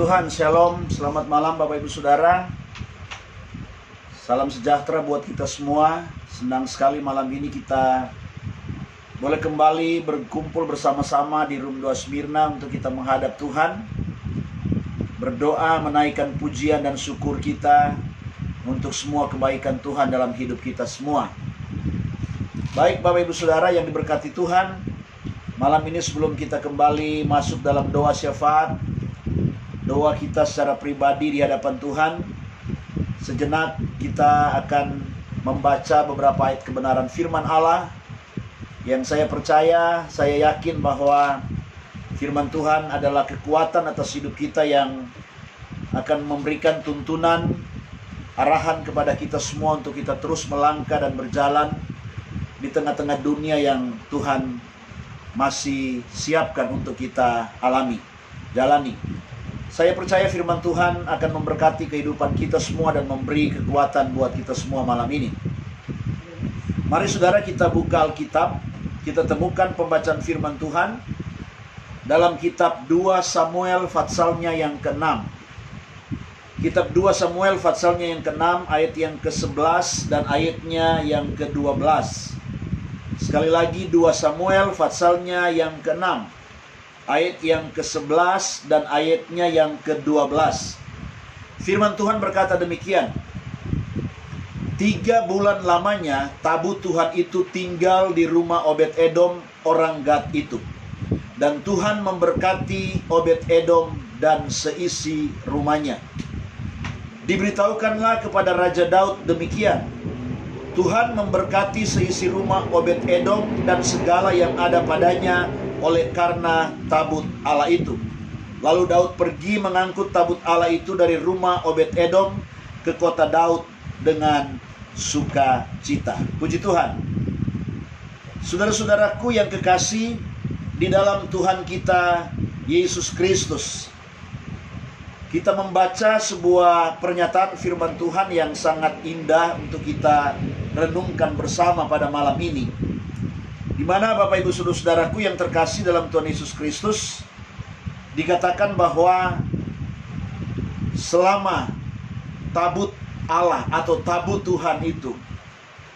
Tuhan, Shalom, selamat malam Bapak Ibu Saudara. Salam sejahtera buat kita semua. Senang sekali malam ini kita boleh kembali berkumpul bersama-sama di Room 2 Smyrna untuk kita menghadap Tuhan, berdoa, menaikkan pujian dan syukur kita untuk semua kebaikan Tuhan dalam hidup kita semua. Baik Bapak Ibu Saudara yang diberkati Tuhan, malam ini sebelum kita kembali masuk dalam doa syafaat, doa kita secara pribadi di hadapan Tuhan, sejenak kita akan membaca beberapa ayat kebenaran firman Allah yang saya percaya, saya yakin bahwa firman Tuhan adalah kekuatan atas hidup kita yang akan memberikan tuntunan, arahan kepada kita semua untuk kita terus melangkah dan berjalan di tengah-tengah dunia yang Tuhan masih siapkan untuk kita jalani. Saya percaya firman Tuhan akan memberkati kehidupan kita semua dan memberi kekuatan buat kita semua malam ini. Mari saudara kita buka Alkitab, kita temukan pembacaan firman Tuhan dalam kitab 2 Samuel fatsalnya yang ke-6. Kitab 2 Samuel fatsalnya yang ke-6 ayat yang ke-11 dan ayatnya yang ke-12. Sekali lagi 2 Samuel fatsalnya yang ke-6, ayat yang ke-11 dan ayatnya yang ke-12. Firman Tuhan berkata demikian. 3 bulan lamanya tabut Tuhan itu tinggal di rumah Obed-Edom orang Gad itu. Dan Tuhan memberkati Obed-Edom dan seisi rumahnya. Diberitahukanlah kepada Raja Daud demikian. Tuhan memberkati seisi rumah Obed-Edom dan segala yang ada padanya oleh karena tabut Allah itu. Lalu Daud pergi mengangkut tabut Allah itu dari rumah Obed-Edom ke kota Daud dengan sukacita. Puji Tuhan. Saudara-saudaraku yang kekasih di dalam Tuhan kita Yesus Kristus, kita membaca sebuah pernyataan firman Tuhan yang sangat indah untuk kita renungkan bersama pada malam ini. Di mana Bapak Ibu Saudara-saudaraku yang terkasih dalam Tuhan Yesus Kristus, dikatakan bahwa selama tabut Allah atau tabut Tuhan itu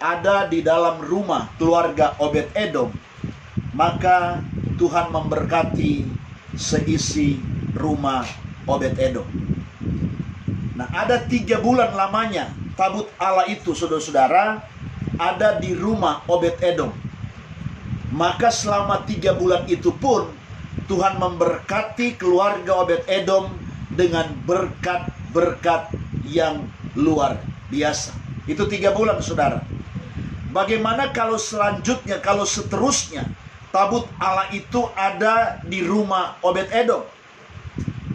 ada di dalam rumah keluarga Obed-Edom, maka Tuhan memberkati seisi rumah Obed-Edom. Nah, ada 3 bulan lamanya tabut Allah itu, saudara-saudara, ada di rumah Obed-Edom. Maka selama 3 bulan itu pun Tuhan memberkati keluarga Obed-Edom dengan berkat-berkat yang luar biasa. Itu 3 bulan, saudara. Bagaimana kalau selanjutnya, kalau seterusnya tabut Allah itu ada di rumah Obed-Edom?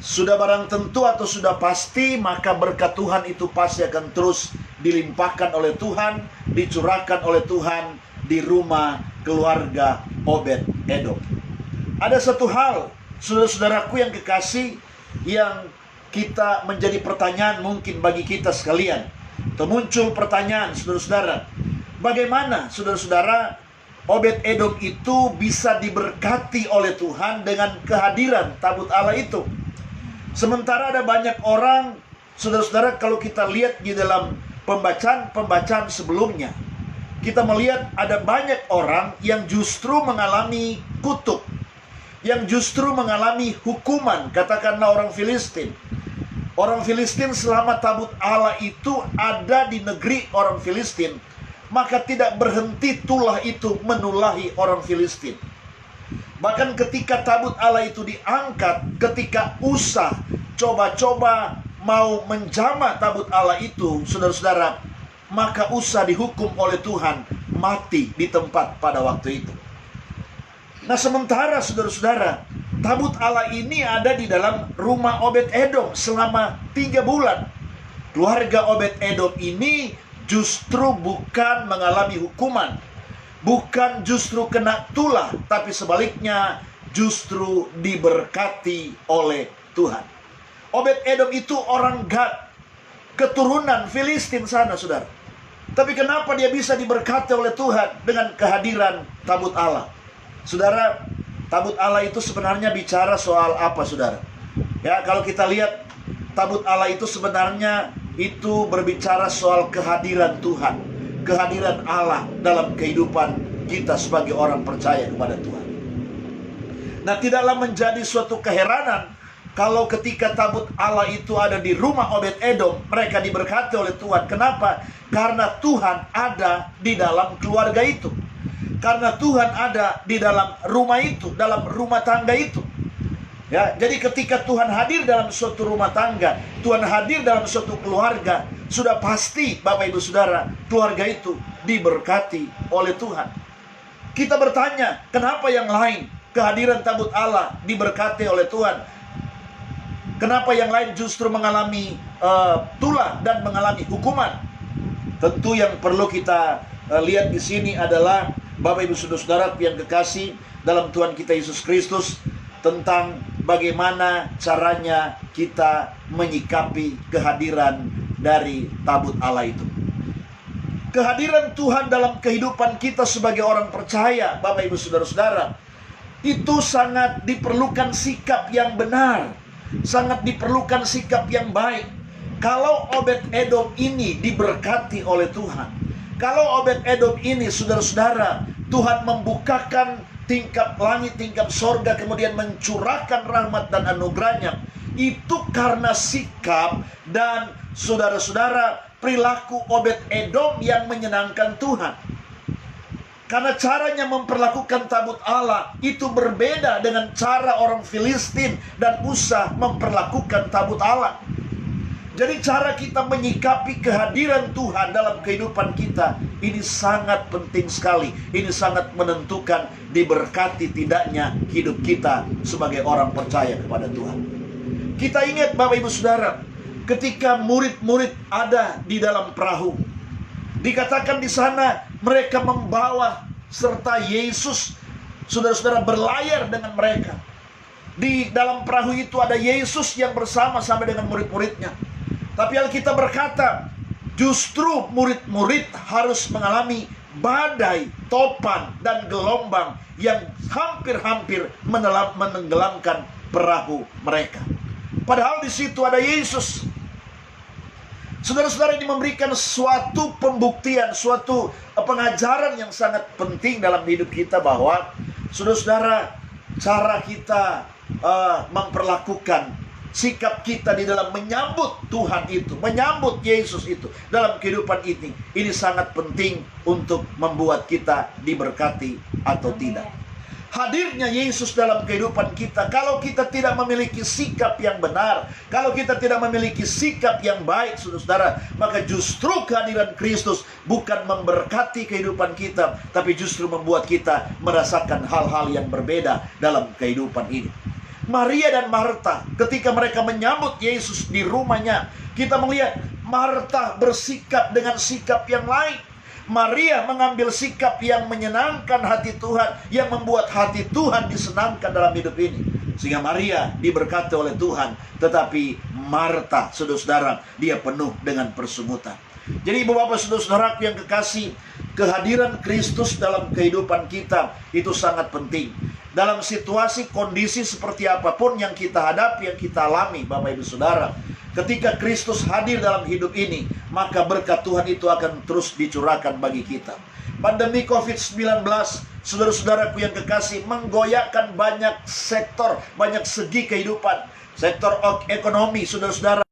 Sudah barang tentu atau sudah pasti, maka berkat Tuhan itu pasti akan terus dilimpahkan oleh Tuhan, dicurahkan oleh Tuhan di rumah keluarga Obed-Edom. Ada satu hal, saudara-saudaraku yang kekasih, yang kita menjadi pertanyaan mungkin bagi kita sekalian. Atau muncul pertanyaan, saudara-saudara, bagaimana saudara-saudara Obed-Edom itu bisa diberkati oleh Tuhan dengan kehadiran tabut Allah itu? Sementara ada banyak orang, saudara-saudara, kalau kita lihat di dalam pembacaan sebelumnya, kita melihat ada banyak orang yang justru mengalami kutuk, yang justru mengalami hukuman. Katakanlah orang Filistin. Orang Filistin selama tabut Allah itu ada di negeri orang Filistin, maka tidak berhenti tulah itu menulahi orang Filistin. Bahkan ketika tabut Allah itu diangkat, ketika Usa coba-coba mau menjamah tabut Allah itu, saudara-saudara, maka Usa dihukum oleh Tuhan mati di tempat pada waktu itu. Nah, sementara saudara-saudara, tabut Allah ini ada di dalam rumah Obed-Edom selama 3 bulan. Keluarga Obed-Edom ini justru bukan mengalami hukuman, bukan justru kena tulah, tapi sebaliknya justru diberkati oleh Tuhan. Obed-Edom itu orang Gad, keturunan Filistin sana, saudara. Tapi kenapa dia bisa diberkati oleh Tuhan dengan kehadiran tabut Allah? Saudara, tabut Allah itu sebenarnya bicara soal apa, saudara? Ya, kalau kita lihat tabut Allah itu sebenarnya itu berbicara soal kehadiran Tuhan, kehadiran Allah dalam kehidupan kita sebagai orang percaya kepada Tuhan. Nah, tidaklah menjadi suatu keheranan kalau ketika tabut Allah itu ada di rumah Obed-Edom, mereka diberkati oleh Tuhan. Kenapa? Karena Tuhan ada di dalam keluarga itu. Karena Tuhan ada di dalam rumah itu, dalam rumah tangga itu. Ya, jadi ketika Tuhan hadir dalam suatu rumah tangga, Tuhan hadir dalam suatu keluarga, sudah pasti Bapak Ibu Saudara, keluarga itu diberkati oleh Tuhan. Kita bertanya, kenapa yang lain kehadiran tabut Allah diberkati oleh Tuhan? Kenapa yang lain justru mengalami tulah dan mengalami hukuman? Tentu yang perlu kita lihat di sini adalah Bapak Ibu Saudara yang kekasih dalam Tuhan kita Yesus Kristus, tentang bagaimana caranya kita menyikapi kehadiran dari tabut Allah itu. Kehadiran Tuhan dalam kehidupan kita sebagai orang percaya, Bapak Ibu Saudara-saudara, itu sangat diperlukan sikap yang benar, sangat diperlukan sikap yang baik. Kalau Obed-Edom ini diberkati oleh Tuhan, kalau Obed-Edom ini, saudara-saudara, Tuhan membukakan tingkap langit, tingkap sorga, kemudian mencurahkan rahmat dan anugerahnya, itu karena sikap dan saudara-saudara perilaku Obed-Edom yang menyenangkan Tuhan. Karena caranya memperlakukan tabut Allah itu berbeda dengan cara orang Filistin dan Usa memperlakukan tabut Allah. Jadi cara kita menyikapi kehadiran Tuhan dalam kehidupan kita ini sangat penting sekali. Ini sangat menentukan diberkati tidaknya hidup kita sebagai orang percaya kepada Tuhan. Kita ingat Bapak Ibu Saudara, ketika murid-murid ada di dalam perahu, dikatakan di sana mereka membawa serta Yesus, saudara-saudara, berlayar dengan mereka. Di dalam perahu itu ada Yesus yang bersama-sama dengan murid-muridnya. Tapi Alkitab berkata, justru murid-murid harus mengalami badai, topan, dan gelombang yang hampir-hampir menenggelamkan perahu mereka. Padahal di situ ada Yesus. Saudara-saudara, ini memberikan suatu pembuktian, suatu pengajaran yang sangat penting dalam hidup kita, bahwa saudara-saudara, cara kita memperlakukan sikap kita di dalam menyambut Tuhan itu, menyambut Yesus itu dalam kehidupan ini sangat penting untuk membuat kita diberkati atau tidak. Hadirnya Yesus dalam kehidupan kita, kalau kita tidak memiliki sikap yang benar, kalau kita tidak memiliki sikap yang baik, saudara-saudara, maka justru kehadiran Kristus bukan memberkati kehidupan kita, tapi justru membuat kita merasakan hal-hal yang berbeda dalam kehidupan ini. Maria dan Marta, ketika mereka menyambut Yesus di rumahnya, kita melihat Marta bersikap dengan sikap yang lain. Maria mengambil sikap yang menyenangkan hati Tuhan, yang membuat hati Tuhan disenangkan dalam hidup ini, sehingga Maria diberkati oleh Tuhan. Tetapi Marta, saudara-saudara, dia penuh dengan persungutan. Jadi ibu bapak saudara-saudara yang kekasih, kehadiran Kristus dalam kehidupan kita itu sangat penting. Dalam situasi kondisi seperti apapun yang kita hadapi, yang kita alami, Bapak Ibu Saudara, ketika Kristus hadir dalam hidup ini, maka berkat Tuhan itu akan terus dicurahkan bagi kita. Pandemi COVID-19, saudara-saudaraku yang kekasih, menggoyahkan banyak sektor, banyak segi kehidupan. Sektor ekonomi, saudara-saudara,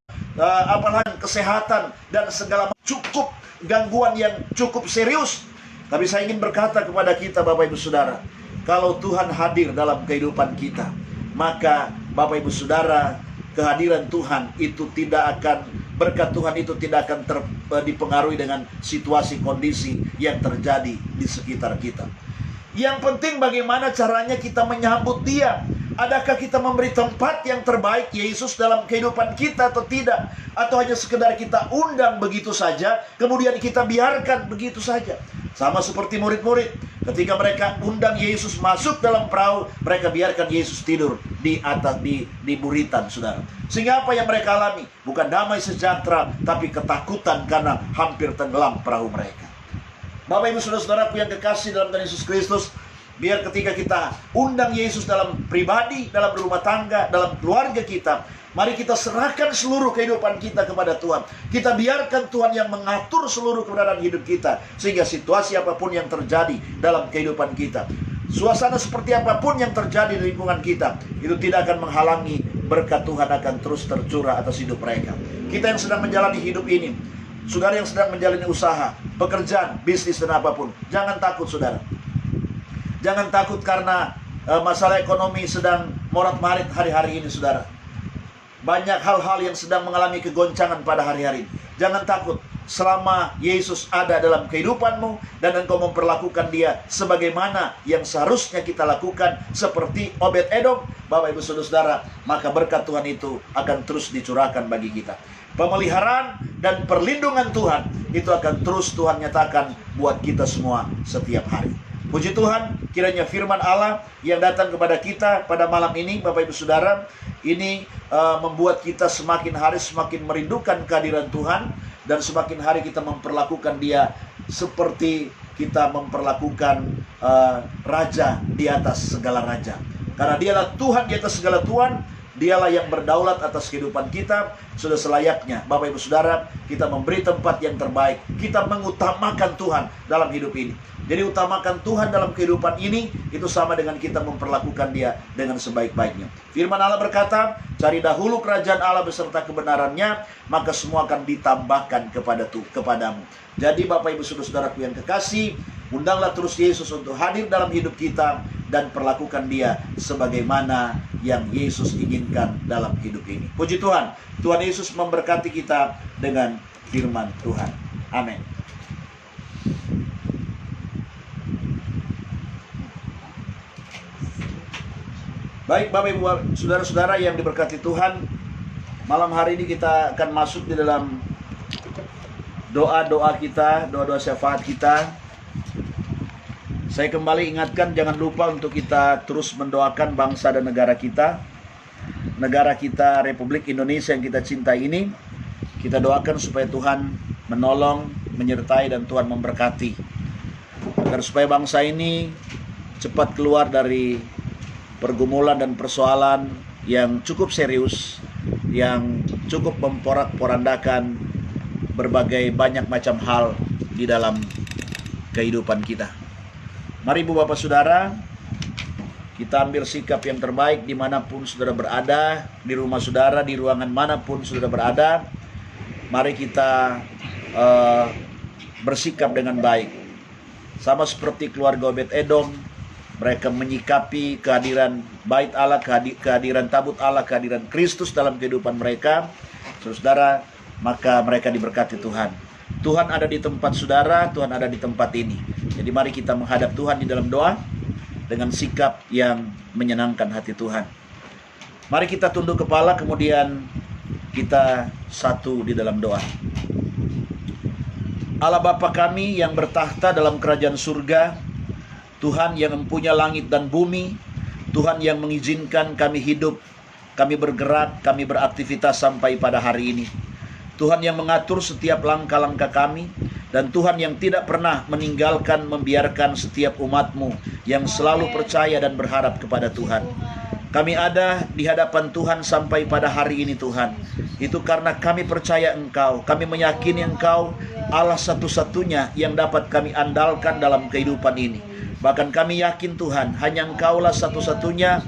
apalagi kesehatan, dan segala cukup gangguan yang cukup serius. Tapi saya ingin berkata kepada kita, Bapak Ibu Saudara, kalau Tuhan hadir dalam kehidupan kita, maka Bapak Ibu Saudara, kehadiran Tuhan itu tidak akan, berkat Tuhan itu tidak akan dipengaruhi dengan situasi kondisi yang terjadi di sekitar kita. Yang penting bagaimana caranya kita menyambut Dia. Adakah kita memberi tempat yang terbaik Yesus dalam kehidupan kita atau tidak? Atau hanya sekedar kita undang begitu saja, kemudian kita biarkan begitu saja? Sama seperti murid-murid, ketika mereka undang Yesus masuk dalam perahu, mereka biarkan Yesus tidur di atas, di buritan, saudara. Sehingga apa yang mereka alami? Bukan damai sejahtera, tapi ketakutan karena hampir tenggelam perahu mereka. Bapak Ibu Saudara-saudaraku yang kekasih dalam Tuhan Yesus Kristus, Biar ketika kita undang Yesus dalam pribadi, dalam rumah tangga, dalam keluarga kita, mari kita serahkan seluruh kehidupan kita kepada Tuhan. Kita biarkan Tuhan yang mengatur seluruh kebenaran hidup kita, sehingga situasi apapun yang terjadi dalam kehidupan kita, suasana seperti apapun yang terjadi di lingkungan kita, itu tidak akan menghalangi berkat Tuhan akan terus tercurah atas hidup mereka. Kita yang sedang menjalani hidup ini, saudara yang sedang menjalani usaha, pekerjaan, bisnis dan apapun, jangan takut saudara. Jangan takut karena masalah ekonomi sedang morat-marit hari-hari ini saudara. Banyak hal-hal yang sedang mengalami kegoncangan pada hari-hari ini. Jangan takut, selama Yesus ada dalam kehidupanmu dan engkau memperlakukan dia sebagaimana yang seharusnya kita lakukan, seperti Obed-Edom, Bapak Ibu Saudara, maka berkat Tuhan itu akan terus dicurahkan bagi kita. Pemeliharaan dan perlindungan Tuhan itu akan terus Tuhan nyatakan buat kita semua setiap hari. Puji Tuhan, kiranya firman Allah yang datang kepada kita pada malam ini, Bapak Ibu Saudara, ini membuat kita semakin hari semakin merindukan kehadiran Tuhan, dan semakin hari kita memperlakukan dia seperti kita memperlakukan raja di atas segala raja. Karena dialah Tuhan di atas segala Tuhan, dialah yang berdaulat atas kehidupan kita. Sudah selayaknya Bapak Ibu Saudara, kita memberi tempat yang terbaik. Kita mengutamakan Tuhan dalam hidup ini. Jadi utamakan Tuhan dalam kehidupan ini, itu sama dengan kita memperlakukan dia dengan sebaik-baiknya. Firman Allah berkata, cari dahulu kerajaan Allah beserta kebenarannya, maka semua akan ditambahkan kepadamu. Jadi Bapak Ibu Saudara-saudaraku yang kekasih, undanglah terus Yesus untuk hadir dalam hidup kita, dan perlakukan dia sebagaimana yang Yesus inginkan dalam hidup ini. Puji Tuhan, Tuhan Yesus memberkati kita dengan firman Tuhan. Amin. Baik Bapak Ibu Saudara-saudara yang diberkati Tuhan, malam hari ini kita akan masuk di dalam doa-doa kita, doa-doa syafaat kita. Saya kembali ingatkan, jangan lupa untuk kita terus mendoakan bangsa dan negara kita. Negara kita, Republik Indonesia yang kita cintai ini, kita doakan supaya Tuhan menolong, menyertai, dan Tuhan memberkati, agar supaya bangsa ini cepat keluar dari pergumulan dan persoalan yang cukup serius, yang cukup memporak-porandakan berbagai banyak macam hal di dalam kehidupan kita. Mari Ibu Bapak Saudara, kita ambil sikap yang terbaik dimanapun saudara berada, di rumah saudara, di ruangan manapun saudara berada. Mari kita bersikap dengan baik. Sama seperti keluarga Obed-Edom, mereka menyikapi kehadiran bait Allah, kehadiran tabut Allah, kehadiran Kristus dalam kehidupan mereka, saudara, maka mereka diberkati Tuhan. Tuhan ada di tempat saudara, Tuhan ada di tempat ini. Jadi mari kita menghadap Tuhan di dalam doa dengan sikap yang menyenangkan hati Tuhan. Mari kita tunduk kepala, kemudian kita satu di dalam doa. Allah Bapa kami yang bertahta dalam kerajaan surga, Tuhan yang mempunyai langit dan bumi, Tuhan yang mengizinkan kami hidup, kami bergerak, kami beraktivitas sampai pada hari ini. Tuhan yang mengatur setiap langkah-langkah kami, dan Tuhan yang tidak pernah meninggalkan, membiarkan setiap umat-Mu yang selalu percaya dan berharap kepada Tuhan. Kami ada di hadapan Tuhan sampai pada hari ini Tuhan. Itu karena kami percaya Engkau, kami meyakini Engkau Allah satu-satunya yang dapat kami andalkan dalam kehidupan ini. Bahkan kami yakin Tuhan, hanya Engkaulah satu-satunya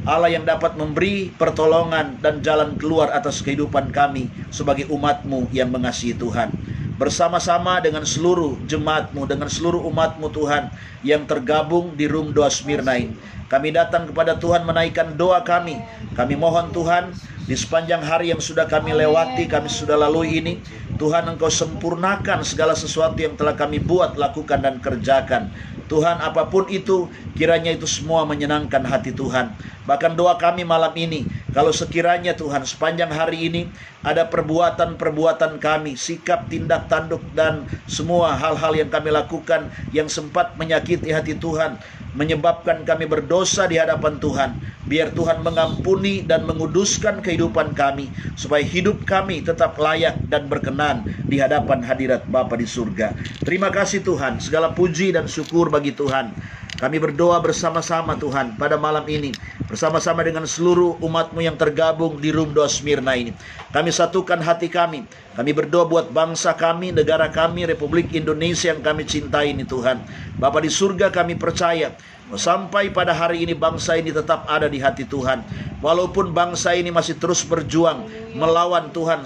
Allah yang dapat memberi pertolongan dan jalan keluar atas kehidupan kami sebagai umat-Mu yang mengasihi Tuhan. Bersama-sama dengan seluruh jemaat-Mu, dengan seluruh umat-Mu Tuhan yang tergabung di Room Doa Smyrna ini, kami datang kepada Tuhan menaikkan doa kami. Kami mohon Tuhan, di sepanjang hari yang sudah kami lewati, kami sudah lalui ini, Tuhan Engkau sempurnakan segala sesuatu yang telah kami buat, lakukan, dan kerjakan. Tuhan, apapun itu, kiranya itu semua menyenangkan hati Tuhan. Bahkan doa kami malam ini, kalau sekiranya Tuhan sepanjang hari ini ada perbuatan-perbuatan kami, sikap, tindak tanduk, dan semua hal-hal yang kami lakukan yang sempat menyakiti hati Tuhan, menyebabkan kami berdosa di hadapan Tuhan, biar Tuhan mengampuni dan menguduskan kehidupan kami, supaya hidup kami tetap layak dan berkenan di hadapan hadirat Bapa di surga. Terima kasih Tuhan, segala puji dan syukur bagi Tuhan. Kami berdoa bersama-sama Tuhan pada malam ini, bersama-sama dengan seluruh umat-Mu yang tergabung di Room 2 Smyrna ini. Kami satukan hati kami. Kami berdoa buat bangsa kami, negara kami, Republik Indonesia yang kami cintai ini Tuhan. Bapa di surga, kami percaya sampai pada hari ini bangsa ini tetap ada di hati Tuhan. Walaupun bangsa ini masih terus berjuang melawan Tuhan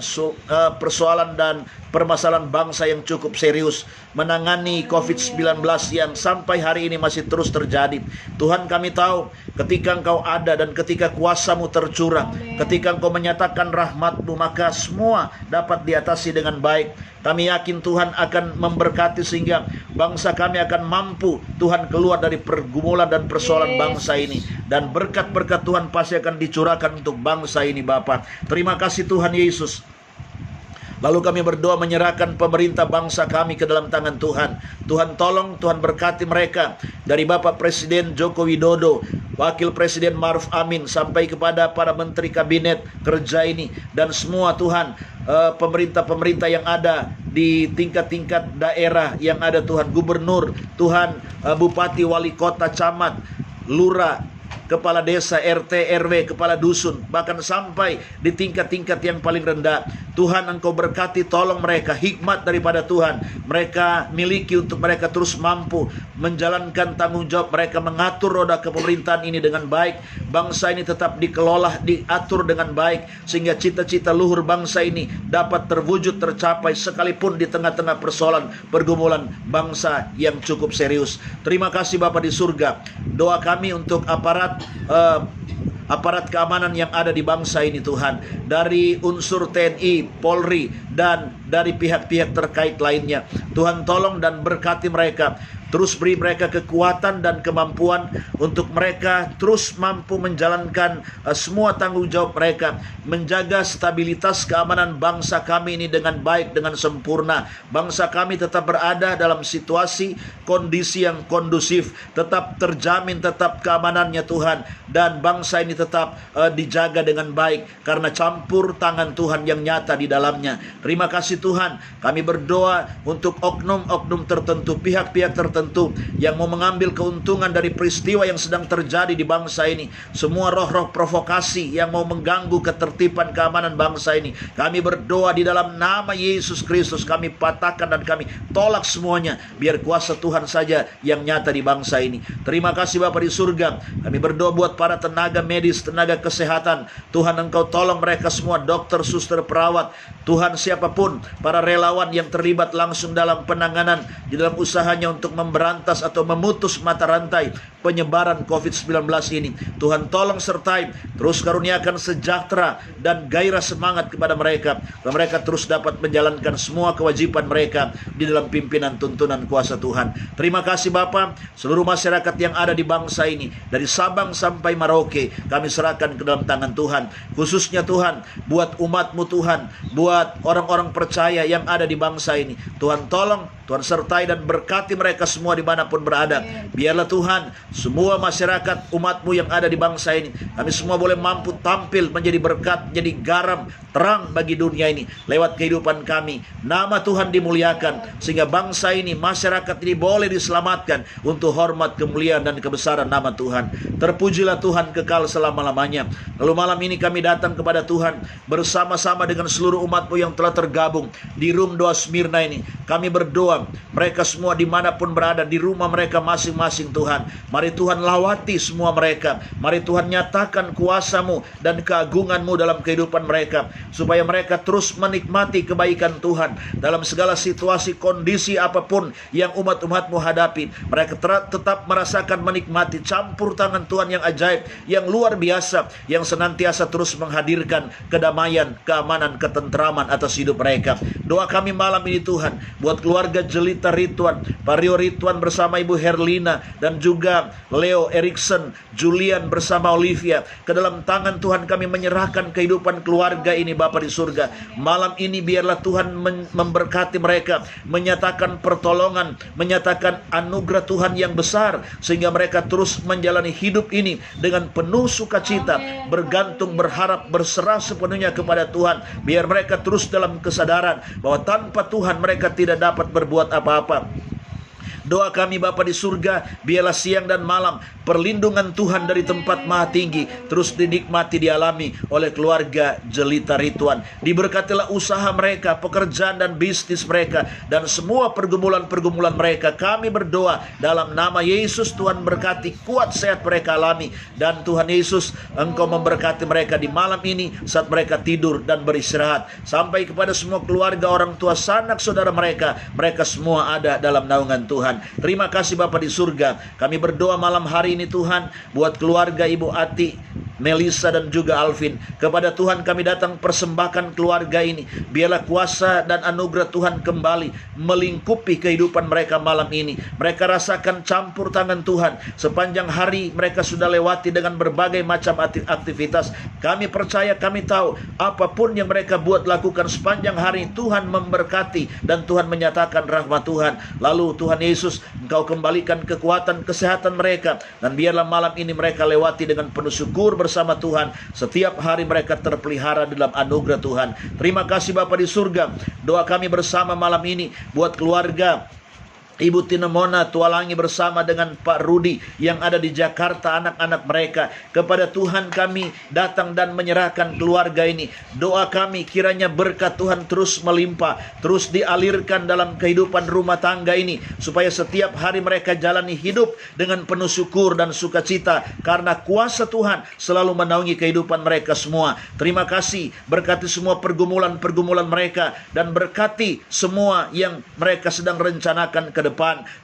persoalan dan permasalahan bangsa yang cukup serius, menangani COVID-19 yang sampai hari ini masih terus terjadi. Tuhan, kami tahu ketika Engkau ada dan ketika kuasa-Mu tercurah, ketika Engkau menyatakan rahmat-Mu, maka semua dapat diatasi dengan baik. Kami yakin Tuhan akan memberkati sehingga bangsa kami akan mampu Tuhan keluar dari pergumulan dan persoalan bangsa ini. Dan berkat-berkat Tuhan pasti akan dicurahkan untuk bangsa ini Bapa. Terima kasih Tuhan Yesus. Lalu kami berdoa menyerahkan pemerintah bangsa kami ke dalam tangan Tuhan. Tuhan tolong, Tuhan berkati mereka. Dari Bapak Presiden Joko Widodo, Wakil Presiden Maruf Amin, sampai kepada para menteri kabinet kerja ini. Dan semua Tuhan, pemerintah-pemerintah yang ada di tingkat-tingkat daerah yang ada Tuhan. Gubernur, Tuhan, Bupati, Wali Kota, Camat, Lurah, Kepala Desa, RT, RW, Kepala Dusun, bahkan sampai di tingkat-tingkat yang paling rendah. Tuhan, Engkau berkati, tolong mereka, hikmat daripada Tuhan mereka miliki untuk mereka terus mampu menjalankan tanggung jawab mereka, mengatur roda kepemerintahan ini dengan baik. Bangsa ini tetap dikelola, diatur dengan baik, sehingga cita-cita luhur bangsa ini dapat terwujud, tercapai, sekalipun di tengah-tengah persoalan pergumulan bangsa yang cukup serius. Terima kasih Bapa di surga. Doa kami untuk aparat keamanan yang ada di bangsa ini Tuhan, dari unsur TNI, Polri, dan dari pihak-pihak terkait lainnya. Tuhan tolong dan berkati mereka. Terus beri mereka kekuatan dan kemampuan untuk mereka terus mampu menjalankan semua tanggung jawab mereka, menjaga stabilitas keamanan bangsa kami ini dengan baik, dengan sempurna. Bangsa kami tetap berada dalam situasi kondisi yang kondusif, tetap terjamin, tetap keamanannya Tuhan, dan bangsa ini tetap dijaga dengan baik karena campur tangan Tuhan yang nyata di dalamnya. Terima kasih Tuhan. Kami berdoa untuk oknum-oknum tertentu, pihak-pihak tertentu yang mau mengambil keuntungan dari peristiwa yang sedang terjadi di bangsa ini. Semua roh-roh provokasi yang mau mengganggu ketertiban keamanan bangsa ini, kami berdoa di dalam nama Yesus Kristus, kami patahkan dan kami tolak semuanya. Biar kuasa Tuhan saja yang nyata di bangsa ini. Terima kasih Bapa di surga. Kami berdoa buat para tenaga medis, tenaga kesehatan. Tuhan, Engkau tolong mereka semua, dokter, suster, perawat. Tuhan, siapapun para relawan yang terlibat langsung dalam penanganan, di dalam usahanya untuk memberantas atau memutus mata rantai penyebaran COVID-19 ini. Tuhan tolong sertai, terus karuniakan sejahtera dan gairah semangat kepada mereka, dan mereka terus dapat menjalankan semua kewajiban mereka di dalam pimpinan tuntunan kuasa Tuhan. Terima kasih Bapa. Seluruh masyarakat yang ada di bangsa ini, dari Sabang sampai Merauke, kami serahkan ke dalam tangan Tuhan. Khususnya Tuhan, buat umat-Mu Tuhan, buat orang-orang percaya yang ada di bangsa ini. Tuhan tolong, Tuhan sertai dan berkati mereka semua dimanapun berada. Biarlah Tuhan, semua masyarakat umat-Mu yang ada di bangsa ini, kami semua boleh mampu tampil menjadi berkat, menjadi garam, terang bagi dunia ini lewat kehidupan kami. Nama Tuhan dimuliakan, sehingga bangsa ini, masyarakat ini boleh diselamatkan untuk hormat, kemuliaan, dan kebesaran nama Tuhan. Terpujilah Tuhan kekal selama-lamanya. Lalu malam ini kami datang kepada Tuhan bersama-sama dengan seluruh umat-Mu yang telah tergabung di Room 2 Smyrna ini. Kami berdoa mereka semua dimanapun berada, di rumah mereka masing-masing Tuhan. Mari Tuhan lawati semua mereka. Mari Tuhan nyatakan kuasa-Mu dan keagungan-Mu dalam kehidupan mereka, supaya mereka terus menikmati kebaikan Tuhan dalam segala situasi, kondisi apapun yang umat-umat-Mu hadapi. Mereka tetap merasakan, menikmati campur tangan Tuhan yang ajaib, yang luar biasa, yang senantiasa terus menghadirkan kedamaian, keamanan, ketentraman atas hidup mereka. Doa kami malam ini Tuhan, buat keluarga Jelita Ridwan, Pak Rio Ridwan bersama Ibu Herlina, dan juga Leo Erikson, Julian bersama Olivia. Ke dalam tangan Tuhan kami menyerahkan kehidupan keluarga ini Bapa di surga. Malam ini biarlah Tuhan memberkati mereka, menyatakan pertolongan, menyatakan anugerah Tuhan yang besar, sehingga mereka terus menjalani hidup ini dengan penuh sukacita, bergantung, berharap, berserah sepenuhnya kepada Tuhan. Biar mereka terus dalam kesadaran bahwa tanpa Tuhan mereka tidak dapat berbuat apa-apa. Doa kami Bapa di surga, biarlah siang dan malam perlindungan Tuhan dari tempat maha tinggi terus dinikmati, dialami oleh keluarga Jelita Rituan. Diberkatilah usaha mereka, pekerjaan dan bisnis mereka, dan semua pergumulan-pergumulan mereka. Kami berdoa dalam nama Yesus, Tuhan berkati, kuat sehat mereka alami. Dan Tuhan Yesus, Engkau memberkati mereka di malam ini saat mereka tidur dan beristirahat. Sampai kepada semua keluarga, orang tua, sanak saudara mereka semua ada dalam naungan Tuhan. Terima kasih Bapa di surga. Kami berdoa malam hari ini Tuhan buat keluarga Ibu Ati, Melissa dan juga Alvin. Kepada Tuhan kami datang persembahkan keluarga ini. Biarlah kuasa dan anugerah Tuhan kembali melingkupi kehidupan mereka malam ini. Mereka rasakan campur tangan Tuhan. Sepanjang hari mereka sudah lewati dengan berbagai macam aktivitas. Kami percaya, kami tahu apapun yang mereka buat lakukan sepanjang hari, Tuhan memberkati dan Tuhan menyatakan rahmat Tuhan. Lalu Tuhan Yesus, Engkau kembalikan kekuatan, kesehatan mereka. Dan biarlah malam ini mereka lewati dengan penuh syukur bersama Tuhan. Setiap hari mereka terpelihara dalam anugerah Tuhan. Terima kasih Bapa di surga. Doa kami bersama malam ini buat keluarga Ibu Tina Mona Tualangi bersama dengan Pak Rudi yang ada di Jakarta, anak-anak mereka. Kepada Tuhan kami datang dan menyerahkan keluarga ini. Doa kami kiranya berkat Tuhan terus melimpah, terus dialirkan dalam kehidupan rumah tangga ini, supaya setiap hari mereka jalani hidup dengan penuh syukur dan sukacita, karena kuasa Tuhan selalu menaungi kehidupan mereka semua. Terima kasih, berkati semua pergumulan-pergumulan mereka, dan berkati semua yang mereka sedang rencanakan ke depan.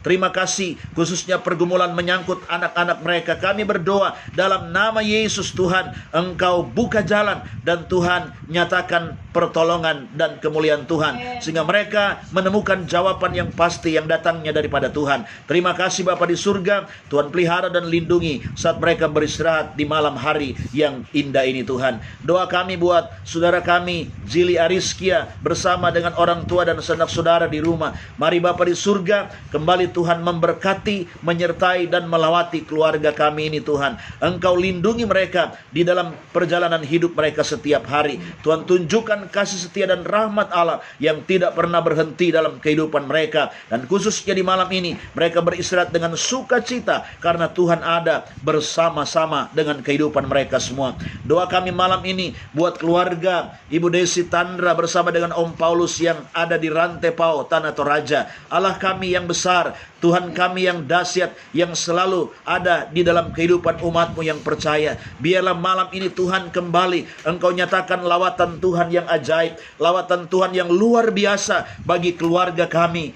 Terima kasih khususnya pergumulan menyangkut anak-anak mereka. Kami berdoa dalam nama Yesus, Tuhan Engkau buka jalan dan Tuhan nyatakan pertolongan dan kemuliaan Tuhan, sehingga mereka menemukan jawaban yang pasti yang datangnya daripada Tuhan. Terima kasih Bapa di surga. Tuhan pelihara dan lindungi saat mereka beristirahat di malam hari yang indah ini Tuhan. Doa kami buat saudara kami Zili Ariskia bersama dengan orang tua dan sanak saudara di rumah. Mari Bapa di surga, kembali Tuhan memberkati, menyertai dan melawati keluarga kami ini Tuhan. Engkau lindungi mereka di dalam perjalanan hidup mereka setiap hari. Tuhan tunjukkan kasih setia dan rahmat Allah yang tidak pernah berhenti dalam kehidupan mereka. Dan khususnya di malam ini mereka beristirahat dengan sukacita karena Tuhan ada bersama-sama dengan kehidupan mereka semua. Doa kami malam ini buat keluarga Ibu Desi Tandra bersama dengan Om Paulus yang ada di Rantepao, Tanah Toraja. Allah kami yang besar, Tuhan kami yang dahsyat, yang selalu ada di dalam kehidupan umat-Mu yang percaya. Biarlah malam ini Tuhan kembali Engkau nyatakan lawatan Tuhan yang ajaib, lawatan Tuhan yang luar biasa bagi keluarga kami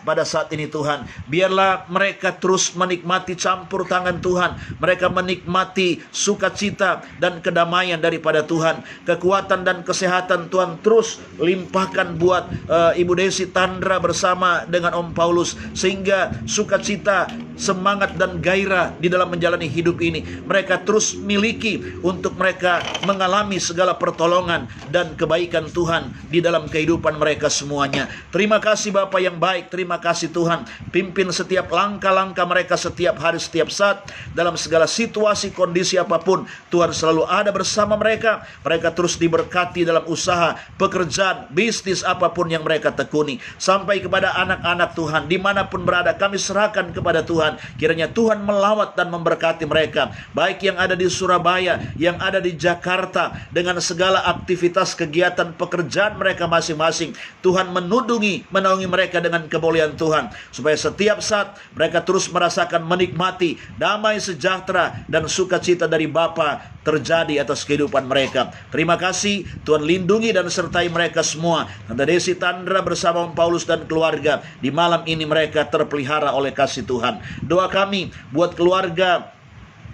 pada saat ini Tuhan. Biarlah mereka terus menikmati campur tangan Tuhan. Mereka menikmati sukacita dan kedamaian daripada Tuhan. Kekuatan dan kesehatan Tuhan terus limpahkan buat Ibu Desi Tandra bersama dengan Om Paulus, sehingga sukacita, semangat dan gairah di dalam menjalani hidup ini mereka terus miliki untuk mereka mengalami segala pertolongan dan kebaikan Tuhan di dalam kehidupan mereka semuanya. Terima kasih Bapa yang baik. Terima kasih Tuhan, pimpin setiap langkah-langkah mereka setiap hari, setiap saat, dalam segala situasi, kondisi apapun. Tuhan selalu ada bersama mereka. Mereka terus diberkati dalam usaha, pekerjaan, bisnis apapun yang mereka tekuni. Sampai kepada anak-anak Tuhan, dimanapun berada, kami serahkan kepada Tuhan. Kiranya Tuhan melawat dan memberkati mereka, baik yang ada di Surabaya, yang ada di Jakarta, dengan segala aktivitas kegiatan pekerjaan mereka masing-masing. Tuhan menaungi mereka dengan kemuliaan Tuhan, supaya setiap saat mereka terus merasakan, menikmati damai, sejahtera dan sukacita dari Bapa terjadi atas kehidupan mereka. Terima kasih, Tuhan lindungi dan sertai mereka semua. Tante Desi Tandra bersama Om Paulus dan keluarga, di malam ini mereka terpelihara oleh kasih Tuhan. Doa kami buat keluarga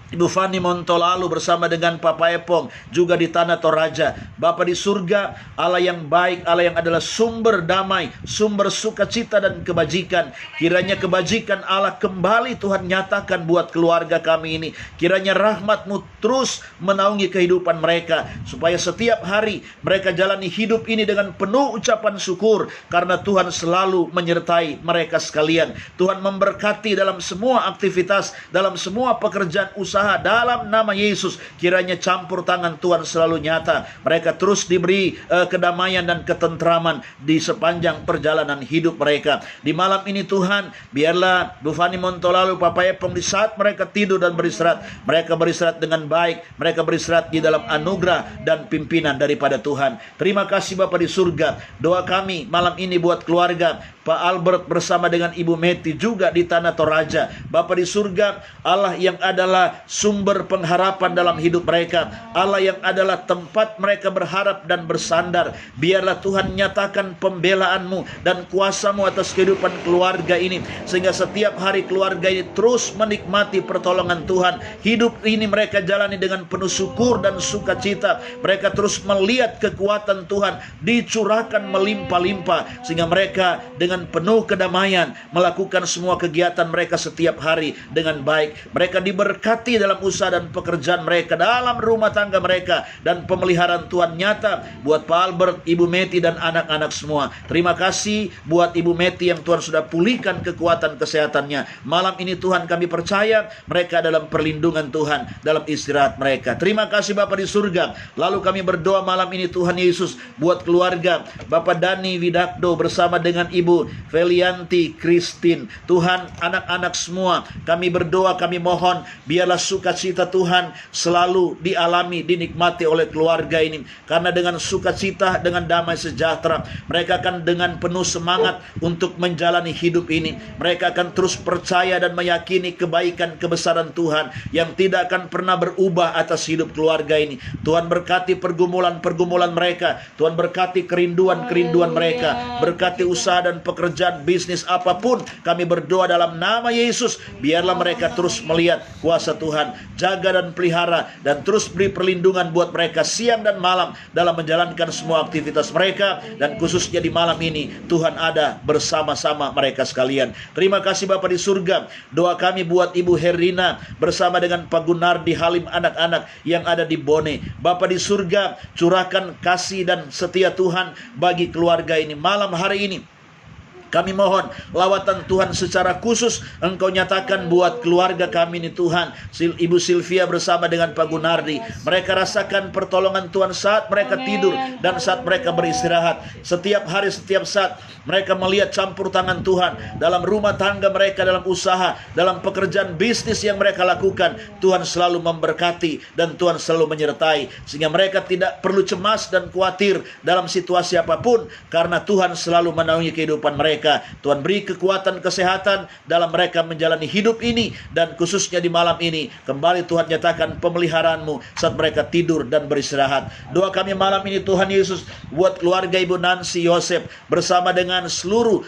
Ibu Fani Montolalu bersama dengan Papa Epong juga di Tanah Toraja. Bapa di surga, Allah yang baik, Allah yang adalah sumber damai, sumber sukacita dan kebajikan. Kiranya kebajikan Allah kembali Tuhan nyatakan buat keluarga kami ini. Kiranya rahmat-Mu terus menaungi kehidupan mereka, supaya setiap hari mereka jalani hidup ini dengan penuh ucapan syukur, karena Tuhan selalu menyertai mereka sekalian. Tuhan memberkati dalam semua aktivitas, dalam semua pekerjaan usaha usaha dalam nama Yesus. Kiranya campur tangan Tuhan selalu nyata. Mereka terus diberi kedamaian dan ketentraman di sepanjang perjalanan hidup mereka. Di malam ini Tuhan, biarlah Bu Fani Montolalu, Papa Epong, di saat mereka tidur dan beristirahat, mereka beristirahat dengan baik, mereka beristirahat di dalam anugerah dan pimpinan daripada Tuhan. Terima kasih Bapa di surga. Doa kami malam ini buat keluarga Pak Albert bersama dengan Ibu Meti juga di Tanah Toraja. Bapa di surga, Allah yang adalah sumber pengharapan dalam hidup mereka, Allah yang adalah tempat mereka berharap dan bersandar. Biarlah Tuhan nyatakan pembelaanmu dan kuasamu atas kehidupan keluarga ini, sehingga setiap hari keluarga ini terus menikmati pertolongan Tuhan. Hidup ini mereka jalani dengan penuh syukur dan sukacita. Mereka terus melihat kekuatan Tuhan dicurahkan melimpah-limpah, sehingga mereka dengan penuh kedamaian melakukan semua kegiatan mereka setiap hari dengan baik. Mereka diberkati dalam usaha dan pekerjaan mereka, dalam rumah tangga mereka, dan pemeliharaan Tuhan nyata buat Pak Albert, Ibu Meti, dan anak-anak semua. Terima kasih buat Ibu Meti yang Tuhan sudah pulihkan kekuatan kesehatannya. Malam ini Tuhan, kami percaya mereka dalam perlindungan Tuhan, dalam istirahat mereka. Terima kasih Bapa di surga. Lalu kami berdoa malam ini Tuhan Yesus buat keluarga Bapak Dani Widakdo bersama dengan Ibu Felianti Christine. Tuhan, anak-anak semua, kami berdoa, kami mohon biarlah sukacita Tuhan selalu dialami, dinikmati oleh keluarga ini. Karena dengan sukacita, dengan damai sejahtera, mereka akan dengan penuh semangat untuk menjalani hidup ini. Mereka akan terus percaya dan meyakini kebaikan kebesaran Tuhan yang tidak akan pernah berubah atas hidup keluarga ini. Tuhan berkati pergumulan-pergumulan mereka. Tuhan berkati kerinduan-kerinduan mereka. Berkati usaha dan pekerjaan, bisnis apapun, kami berdoa dalam nama Yesus. Biarlah mereka terus melihat kuasa Tuhan, jaga dan pelihara, dan terus beri perlindungan buat mereka siang dan malam dalam menjalankan semua aktivitas mereka. Dan khususnya di malam ini Tuhan ada bersama-sama mereka sekalian. Terima kasih Bapa di surga. Doa kami buat Ibu Herlina bersama dengan Pak Gunardi Halim, anak-anak yang ada di Bone. Bapa di surga, curahkan kasih dan setia Tuhan bagi keluarga ini. Malam hari ini kami mohon lawatan Tuhan secara khusus Engkau nyatakan buat keluarga kami ini Tuhan. Ibu Sylvia bersama dengan Pak Gunardi, mereka rasakan pertolongan Tuhan saat mereka tidur dan saat mereka beristirahat. Setiap hari, setiap saat mereka melihat campur tangan Tuhan dalam rumah tangga mereka, dalam usaha, dalam pekerjaan bisnis yang mereka lakukan. Tuhan selalu memberkati dan Tuhan selalu menyertai, sehingga mereka tidak perlu cemas dan khawatir dalam situasi apapun, karena Tuhan selalu menaungi kehidupan mereka. Tuhan beri kekuatan kesehatan dalam mereka menjalani hidup ini, dan khususnya di malam ini kembali Tuhan nyatakan pemeliharaan-Mu saat mereka tidur dan beristirahat. Doa kami malam ini Tuhan Yesus buat keluarga Ibu Nancy Yosef bersama dengan seluruh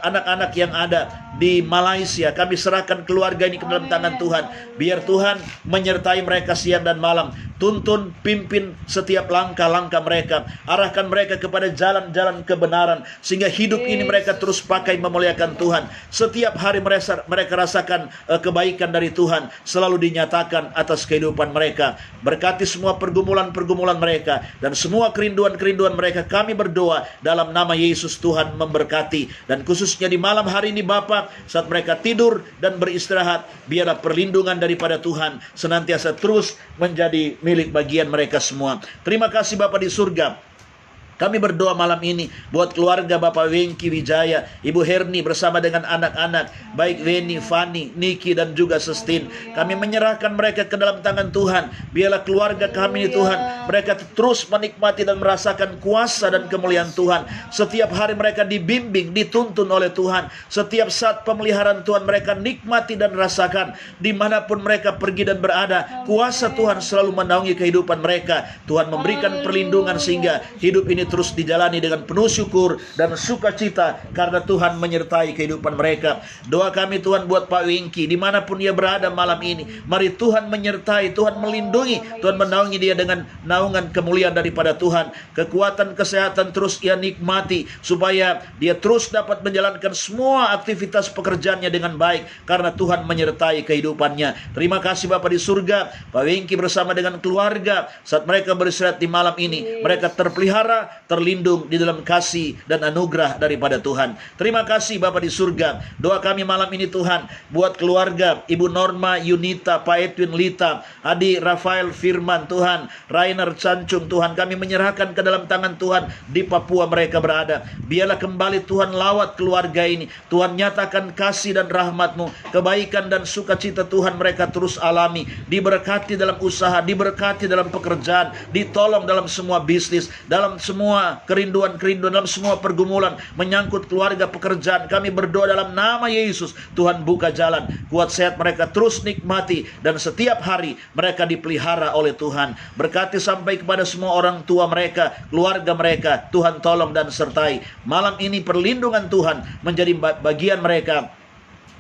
anak-anak yang ada di Malaysia. Kami serahkan keluarga ini ke dalam tangan Tuhan. Biar Tuhan menyertai mereka siang dan malam. Tuntun, pimpin setiap langkah-langkah mereka. Arahkan mereka kepada jalan-jalan kebenaran, sehingga hidup ini mereka terus pakai memuliakan Tuhan. Setiap hari mereka rasakan kebaikan dari Tuhan selalu dinyatakan atas kehidupan mereka. Berkati semua pergumulan-pergumulan mereka dan semua kerinduan-kerinduan mereka. Kami berdoa dalam nama Yesus. Tuhan memberkati, dan khususnya di malam hari ini Bapa, saat mereka tidur dan beristirahat, biarlah perlindungan daripada Tuhan senantiasa terus menjadi milik bagian mereka semua. Terima kasih Bapa di surga. Kami berdoa malam ini buat keluarga Bapak Wengki Wijaya, Ibu Herni bersama dengan anak-anak, baik Weni, Fani, Niki, dan juga Sustin. Kami menyerahkan mereka ke dalam tangan Tuhan. Biarlah keluarga kami ini Tuhan, mereka terus menikmati dan merasakan kuasa dan kemuliaan Tuhan. Setiap hari mereka dibimbing, dituntun oleh Tuhan. Setiap saat pemeliharaan Tuhan mereka nikmati dan rasakan. Dimanapun mereka pergi dan berada, kuasa Tuhan selalu menaungi kehidupan mereka. Tuhan memberikan perlindungan sehingga hidup ini terus dijalani dengan penuh syukur dan sukacita karena Tuhan menyertai kehidupan mereka. Doa kami Tuhan buat Pak Wengki dimanapun ia berada malam ini. Mari Tuhan menyertai, Tuhan melindungi, Tuhan menaungi dia dengan naungan kemuliaan daripada Tuhan. Kekuatan kesehatan terus ia nikmati supaya dia terus dapat menjalankan semua aktivitas pekerjaannya dengan baik karena Tuhan menyertai kehidupannya. Terima kasih Bapa di surga. Pak Wengki bersama dengan keluarga saat mereka beristirahat di malam ini, mereka terpelihara, terlindung di dalam kasih dan anugerah daripada Tuhan. Terima kasih Bapa di surga. Doa kami malam ini Tuhan, buat keluarga Ibu Norma, Yunita, Pak Edwin, Lita, Adi, Rafael, Firman, Tuhan, Rainer, Cancung, Tuhan, kami menyerahkan ke dalam tangan Tuhan di Papua mereka berada. Biarlah kembali Tuhan lawat keluarga ini. Tuhan nyatakan kasih dan rahmat-Mu, kebaikan dan sukacita Tuhan mereka terus alami, diberkati dalam usaha, diberkati dalam pekerjaan, ditolong dalam semua bisnis, dalam semua kerinduan-kerinduan, dalam semua pergumulan menyangkut keluarga, pekerjaan. Kami berdoa dalam nama Yesus, Tuhan buka jalan, kuat sehat mereka terus nikmati, dan setiap hari mereka dipelihara oleh Tuhan. Berkati sampai kepada semua orang tua mereka, keluarga mereka, Tuhan tolong dan sertai. Malam ini perlindungan Tuhan menjadi bagian mereka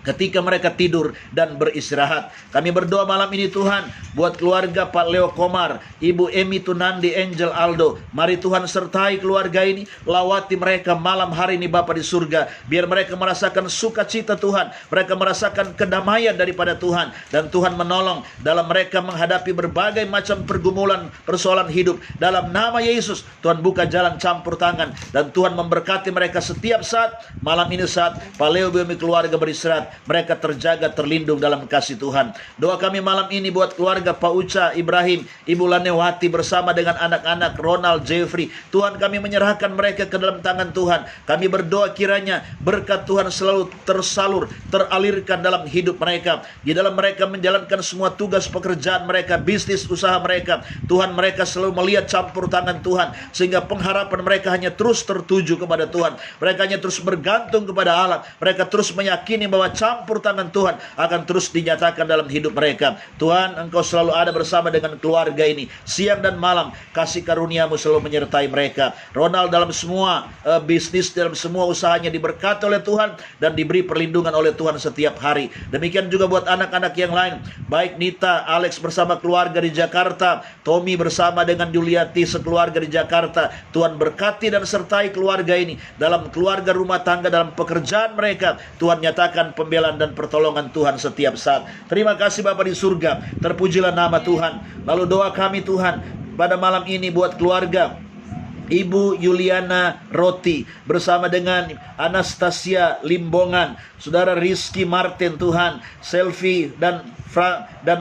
ketika mereka tidur dan beristirahat. Kami berdoa malam ini Tuhan, buat keluarga Pak Leo Komar, Ibu Emi Tunandi, Angel Aldo. Mari Tuhan sertai keluarga ini, lawati mereka malam hari ini Bapa di surga. Biar mereka merasakan sukacita Tuhan, mereka merasakan kedamaian daripada Tuhan, dan Tuhan menolong dalam mereka menghadapi berbagai macam pergumulan, persoalan hidup. Dalam nama Yesus, Tuhan buka jalan campur tangan, dan Tuhan memberkati mereka setiap saat. Malam ini saat Pak Leo Bumi keluarga beristirahat, mereka terjaga, terlindung dalam kasih Tuhan. Doa kami malam ini buat keluarga Pak Uca, Ibrahim, Ibu Lanewati bersama dengan anak-anak Ronald, Jeffrey. Tuhan, kami menyerahkan mereka ke dalam tangan Tuhan. Kami berdoa kiranya berkat Tuhan selalu tersalur, teralirkan dalam hidup mereka. Di dalam mereka menjalankan semua tugas pekerjaan mereka, bisnis, usaha mereka. Tuhan, mereka selalu melihat campur tangan Tuhan, sehingga pengharapan mereka hanya terus tertuju kepada Tuhan. Mereka hanya terus bergantung kepada Allah. Mereka terus meyakini bahwa campur tangan Tuhan akan terus dinyatakan dalam hidup mereka. Tuhan, Engkau selalu ada bersama dengan keluarga ini, siang dan malam. Kasih karunia-Mu selalu menyertai mereka. Ronald dalam semua bisnis, dalam semua usahanya diberkati oleh Tuhan, dan diberi perlindungan oleh Tuhan setiap hari. Demikian juga buat anak-anak yang lain, baik Nita, Alex bersama keluarga di Jakarta, Tommy bersama dengan Juliati sekeluarga di Jakarta. Tuhan berkati dan sertai keluarga ini, dalam keluarga, rumah tangga, dalam pekerjaan mereka. Tuhan nyatakan pembelaan dan pertolongan Tuhan setiap saat. Terima kasih Bapa di surga, terpujilah nama Tuhan. Lalu doa kami Tuhan pada malam ini buat keluarga Ibu Yuliana Roti bersama dengan Anastasia Limbongan, Saudara Rizky Martin, Tuhan, Selvi dan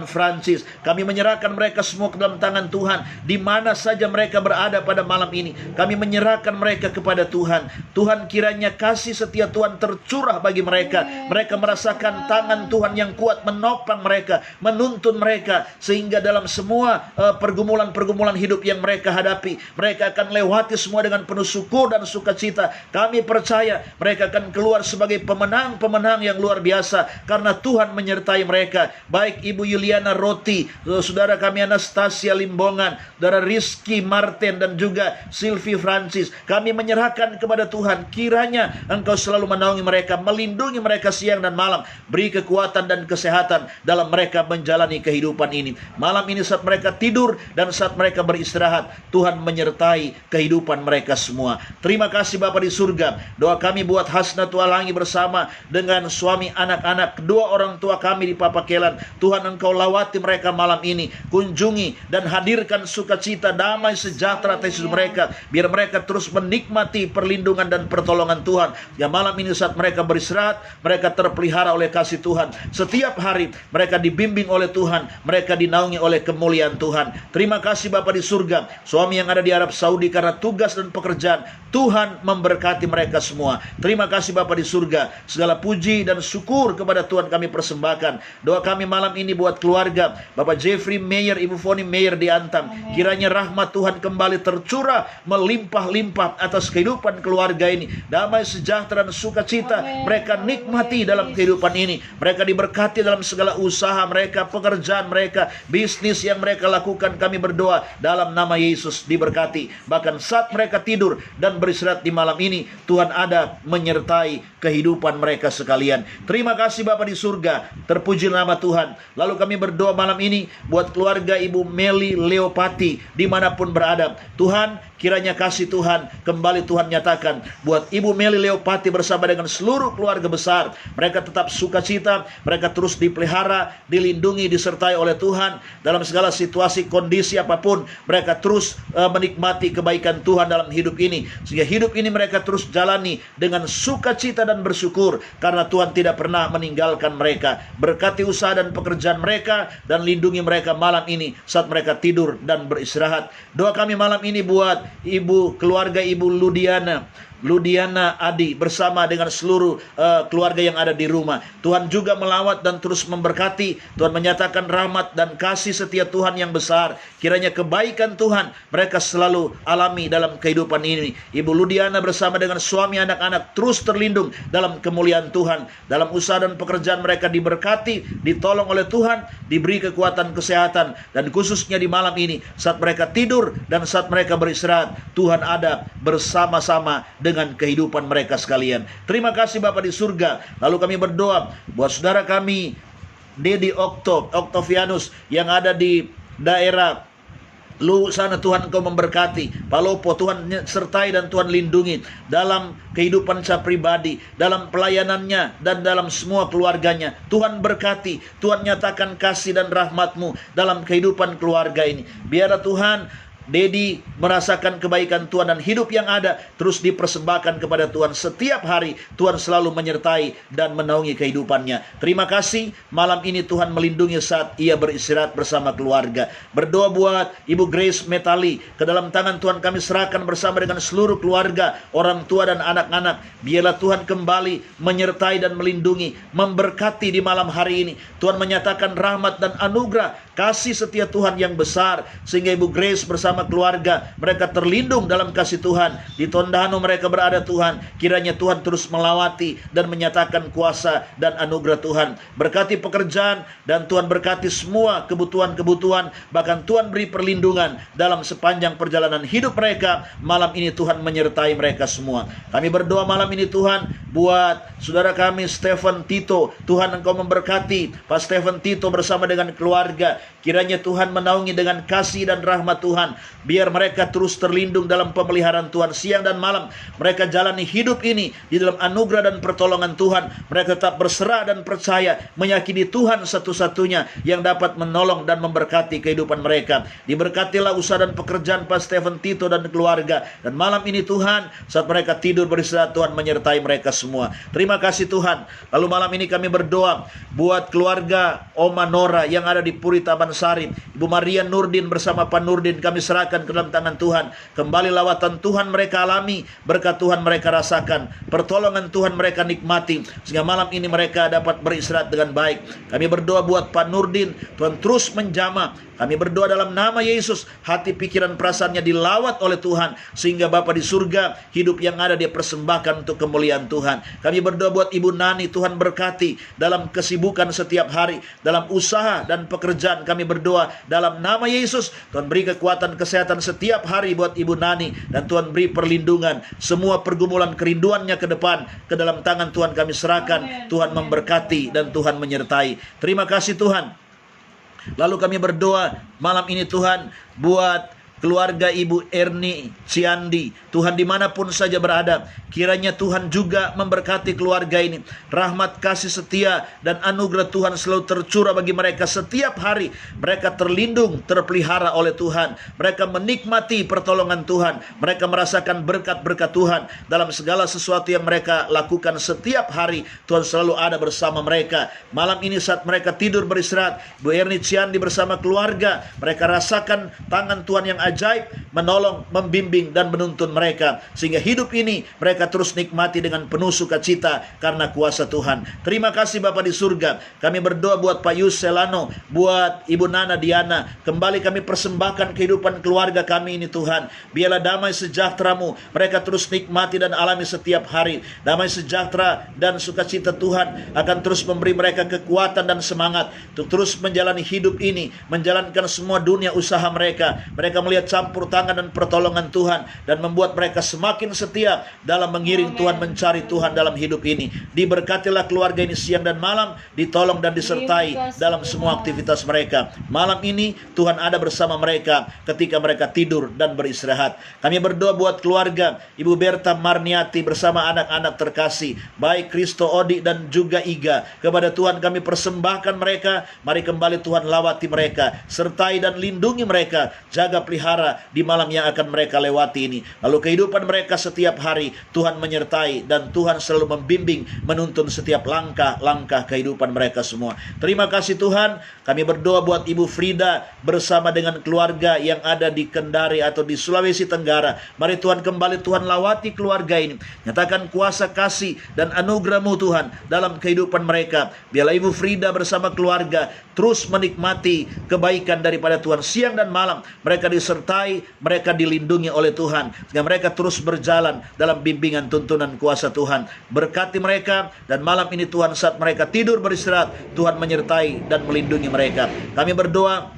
Francis. Kami menyerahkan mereka semua ke dalam tangan Tuhan, di mana saja mereka berada pada malam ini. Kami menyerahkan mereka kepada Tuhan. Tuhan, kiranya kasih setia Tuhan tercurah bagi mereka. Mereka merasakan tangan Tuhan yang kuat menopang mereka, menuntun mereka, sehingga dalam semua pergumulan-pergumulan hidup yang mereka hadapi, mereka akan lewati semua dengan penuh syukur dan sukacita. Kami percaya mereka akan keluar sebagai pemenang-pemenang yang luar biasa, karena Tuhan menyertai mereka. Baik Ibu Yuliana Roti, saudara kami Anastasia Limbongan, saudara Rizky Martin, dan juga Sylvie Francis, kami menyerahkan kepada Tuhan. Kiranya Engkau selalu menaungi mereka, melindungi mereka siang dan malam. Beri kekuatan dan kesehatan dalam mereka menjalani kehidupan ini. Malam ini saat mereka tidur dan saat mereka beristirahat, Tuhan menyertai kehidupan mereka semua. Terima kasih Bapa di surga. Doa kami buat Hasna Tualangi bersama dengan suami, anak-anak, kedua orang tua kami di Papakelan. Tuhan, Engkau lawati mereka malam ini, kunjungi dan hadirkan sukacita, damai, sejahtera atas mereka. Biar mereka terus menikmati perlindungan dan pertolongan Tuhan. Ya, malam ini saat mereka beristirahat, mereka terpelihara oleh kasih Tuhan. Setiap hari mereka dibimbing oleh Tuhan, mereka dinaungi oleh kemuliaan Tuhan. Terima kasih Bapa di surga. Suami yang ada di Arab Saudi karena tugas dan pekerjaan, Tuhan memberkati mereka semua. Terima kasih Bapa di surga. Segala puji dan syukur kepada Tuhan kami persembahkan. Doa kami malam ini buat keluarga Bapak Jeffrey Mayer, Ibu Foni Mayer di Antam. Kiranya rahmat Tuhan kembali tercurah melimpah-limpah atas kehidupan keluarga ini. Damai, sejahtera, dan sukacita mereka nikmati dalam kehidupan ini. Mereka diberkati dalam segala usaha mereka, pekerjaan mereka, bisnis yang mereka lakukan. Kami berdoa dalam nama Yesus diberkati. Bahkan saat mereka tidur dan beristirahat di malam ini, Tuhan ada menyertai kehidupan mereka sekalian. Terima kasih Bapa di surga, terpuji nama Tuhan. Lalu kami berdoa malam ini buat keluarga Ibu Meli Leopati dimanapun berada. Tuhan, kiranya kasih Tuhan kembali Tuhan nyatakan buat Ibu Meli Leopati bersama dengan seluruh keluarga besar. Mereka tetap sukacita, mereka terus dipelihara, dilindungi, disertai oleh Tuhan dalam segala situasi, kondisi apapun. Mereka terus menikmati kebaikan kemuliaan Tuhan dalam hidup ini, sehingga hidup ini mereka terus jalani dengan sukacita dan bersyukur karena Tuhan tidak pernah meninggalkan mereka. Berkati usaha dan pekerjaan mereka dan lindungi mereka malam ini saat mereka tidur dan beristirahat. Doa kami malam ini buat keluarga Ibu Ludiana Adi bersama dengan seluruh keluarga yang ada di rumah. Tuhan juga melawat dan terus memberkati. Tuhan menyatakan rahmat dan kasih setia Tuhan yang besar. Kiranya kebaikan Tuhan mereka selalu alami dalam kehidupan ini. Ibu Ludiana bersama dengan suami anak-anak terus terlindung dalam kemuliaan Tuhan. Dalam usaha dan pekerjaan mereka diberkati, ditolong oleh Tuhan, diberi kekuatan kesehatan. Dan khususnya di malam ini saat mereka tidur dan saat mereka beristirahat, Tuhan ada bersama-sama dengan kehidupan mereka sekalian. Terima kasih Bapa di surga. Lalu kami berdoa buat saudara kami Dedi Octavianus yang ada di daerah Lu sana. Tuhan Engkau memberkati Palopo, Tuhan sertai dan Tuhan lindungi dalam kehidupan saya pribadi, dalam pelayanannya dan dalam semua keluarganya. Tuhan berkati, Tuhan nyatakan kasih dan rahmat-Mu dalam kehidupan keluarga ini. Biarlah Tuhan Dedi merasakan kebaikan Tuhan dan hidup yang ada terus dipersembahkan kepada Tuhan. Setiap hari Tuhan selalu menyertai dan menaungi kehidupannya. Terima kasih malam ini Tuhan melindungi saat ia beristirahat bersama keluarga. Berdoa buat Ibu Grace Metali, ke dalam tangan Tuhan kami serahkan bersama dengan seluruh keluarga, orang tua dan anak-anak. Biarlah Tuhan kembali menyertai dan melindungi, memberkati di malam hari ini. Tuhan menyatakan rahmat dan anugerah kasih setia Tuhan yang besar, sehingga Ibu Grace bersama keluarga mereka terlindung dalam kasih Tuhan. Di Tondano mereka berada Tuhan. Kiranya Tuhan terus melawati dan menyatakan kuasa dan anugerah Tuhan. Berkati pekerjaan dan Tuhan berkati semua kebutuhan-kebutuhan. Bahkan Tuhan beri perlindungan dalam sepanjang perjalanan hidup mereka. Malam ini Tuhan menyertai mereka semua. Kami berdoa malam ini Tuhan buat saudara kami Stephen Tito. Tuhan Engkau memberkati Pak Stephen Tito bersama dengan keluarga. Kiranya Tuhan menaungi dengan kasih dan rahmat Tuhan. Biar mereka terus terlindung dalam pemeliharaan Tuhan siang dan malam. Mereka jalani hidup ini di dalam anugerah dan pertolongan Tuhan. Mereka tetap berserah dan percaya, meyakini Tuhan satu-satunya yang dapat menolong dan memberkati kehidupan mereka. Diberkatilah usaha dan pekerjaan Pak Stephen Tito dan keluarga. Dan malam ini Tuhan, saat mereka tidur beristirahat, Tuhan menyertai mereka semua. Terima kasih Tuhan. Lalu malam ini kami berdoa buat keluarga Oma Nora yang ada di Puri Taman Sari. Ibu Maria Nurdin bersama Pak Nurdin kami serahkan ke dalam tangan Tuhan. Kembali lawatan Tuhan mereka alami, berkat Tuhan mereka rasakan, pertolongan Tuhan mereka nikmati, sehingga malam ini mereka dapat beristirahat dengan baik. Kami berdoa buat Pak Nurdin, Tuhan terus menjamah. Kami berdoa dalam nama Yesus, hati pikiran perasaannya dilawat oleh Tuhan, sehingga Bapa di surga, hidup yang ada dia persembahkan untuk kemuliaan Tuhan. Kami berdoa buat Ibu Nani, Tuhan berkati dalam kesibukan setiap hari, dalam usaha dan pekerjaan. Kami berdoa dalam nama Yesus, Tuhan beri kekuatan kesehatan setiap hari buat Ibu Nani, dan Tuhan beri perlindungan. Semua pergumulan kerinduannya ke depan, ke dalam tangan Tuhan kami serahkan. Tuhan memberkati dan Tuhan menyertai. Terima kasih Tuhan. Lalu kami berdoa malam ini Tuhan buat keluarga Ibu Erni Ciandi. Tuhan dimanapun saja berada, kiranya Tuhan juga memberkati keluarga ini. Rahmat, kasih setia dan anugerah Tuhan selalu tercurah bagi mereka setiap hari. Mereka terlindung, terpelihara oleh Tuhan. Mereka menikmati pertolongan Tuhan. Mereka merasakan berkat-berkat Tuhan dalam segala sesuatu yang mereka lakukan setiap hari. Tuhan selalu ada bersama mereka. Malam ini saat mereka tidur beristirahat, Bu Erni Ciandi bersama keluarga, mereka rasakan tangan Tuhan yang ajaib menolong, membimbing dan menuntun mereka, sehingga hidup ini mereka terus nikmati dengan penuh sukacita karena kuasa Tuhan. Terima kasih Bapa di surga. Kami berdoa buat Pak Yus Selano, buat Ibu Nana Diana. Kembali kami persembahkan kehidupan keluarga kami ini Tuhan. Biarlah damai sejahtera-Mu mereka terus nikmati dan alami setiap hari. Damai sejahtera dan sukacita Tuhan akan terus memberi mereka kekuatan dan semangat untuk terus menjalani hidup ini, menjalankan semua dunia usaha mereka. Mereka melihat campur tangan dan pertolongan Tuhan, dan membuat mereka semakin setia dalam mengiring Tuhan, mencari Tuhan dalam hidup ini. Diberkatilah keluarga ini siang dan malam, ditolong dan disertai dalam semua aktivitas mereka. Malam ini Tuhan ada bersama mereka ketika mereka tidur dan beristirahat. Kami berdoa buat keluarga Ibu Berta Marniati bersama anak-anak terkasih, baik Kristo, Odi dan juga Iga. Kepada Tuhan kami persembahkan mereka. Mari kembali Tuhan lawati mereka, sertai dan lindungi mereka, jaga pelihara pelihara di malam yang akan mereka lewati ini. Lalu kehidupan mereka setiap hari Tuhan menyertai, dan Tuhan selalu membimbing, menuntun setiap langkah-langkah kehidupan mereka semua. Terima kasih Tuhan. Kami berdoa buat Ibu Frida bersama dengan keluarga yang ada di Kendari atau di Sulawesi Tenggara. Mari Tuhan kembali Tuhan lawati keluarga ini. Nyatakan kuasa kasih dan anugerah-Mu Tuhan dalam kehidupan mereka. Biarlah Ibu Frida bersama keluarga terus menikmati kebaikan daripada Tuhan siang dan malam. Mereka disertai, mereka dilindungi oleh Tuhan, sehingga mereka terus berjalan dalam bimbingan tuntunan kuasa Tuhan. Berkati mereka, dan malam ini Tuhan saat mereka tidur beristirahat, Tuhan menyertai dan melindungi mereka. Kami berdoa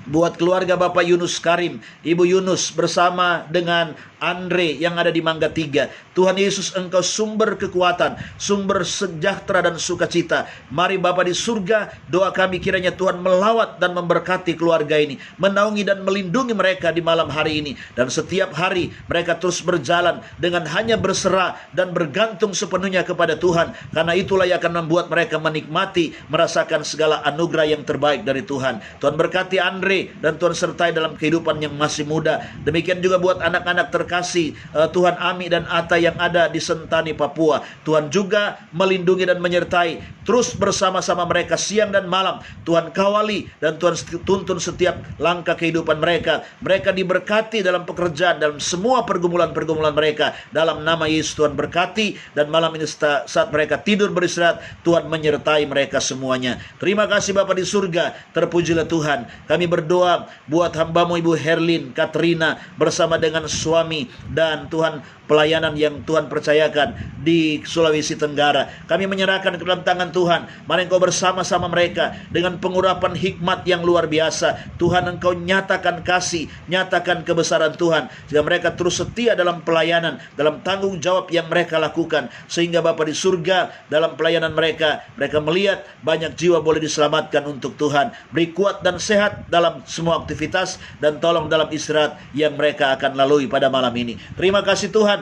buat keluarga Bapak Yunus Karim, Ibu Yunus bersama dengan Andre yang ada di Mangga 3. Tuhan Yesus, Engkau sumber kekuatan, sumber sejahtera dan sukacita. Mari Bapa di surga, doa kami kiranya Tuhan melawat dan memberkati keluarga ini, menaungi dan melindungi mereka di malam hari ini. Dan setiap hari mereka terus berjalan dengan hanya berserah dan bergantung sepenuhnya kepada Tuhan. Karena itulah yang akan membuat mereka menikmati, merasakan segala anugerah yang terbaik dari Tuhan. Tuhan berkati Andre, dan Tuhan sertai dalam kehidupan yang masih muda. Demikian juga buat anak-anak terkasih Tuhan Ami dan Ata yang ada di Sentani, Papua. Tuhan juga melindungi dan menyertai terus bersama-sama mereka siang dan malam. Tuhan kawali dan Tuhan tuntun setiap langkah kehidupan mereka. Mereka diberkati dalam pekerjaan, dalam semua pergumulan-pergumulan mereka. Dalam nama Yesus Tuhan berkati, dan malam ini saat mereka tidur beristirahat, Tuhan menyertai mereka semuanya. Terima kasih Bapa di surga, terpujilah Tuhan. Kami berdoa buat hamba-Mu Ibu Herlin Katrina bersama dengan suami, dan Tuhan pelayanan yang Tuhan percayakan di Sulawesi Tenggara. Kami menyerahkan ke dalam tangan Tuhan. Mari Engkau bersama-sama mereka dengan pengurapan hikmat yang luar biasa. Tuhan, Engkau nyatakan kasih, nyatakan kebesaran Tuhan, sehingga mereka terus setia dalam pelayanan, dalam tanggung jawab yang mereka lakukan. Sehingga Bapa di surga, dalam pelayanan mereka melihat banyak jiwa boleh diselamatkan untuk Tuhan. Beri kuat dan sehat dalam semua aktivitas, dan tolong dalam istirahat yang mereka akan lalui pada malam ini. Terima kasih Tuhan.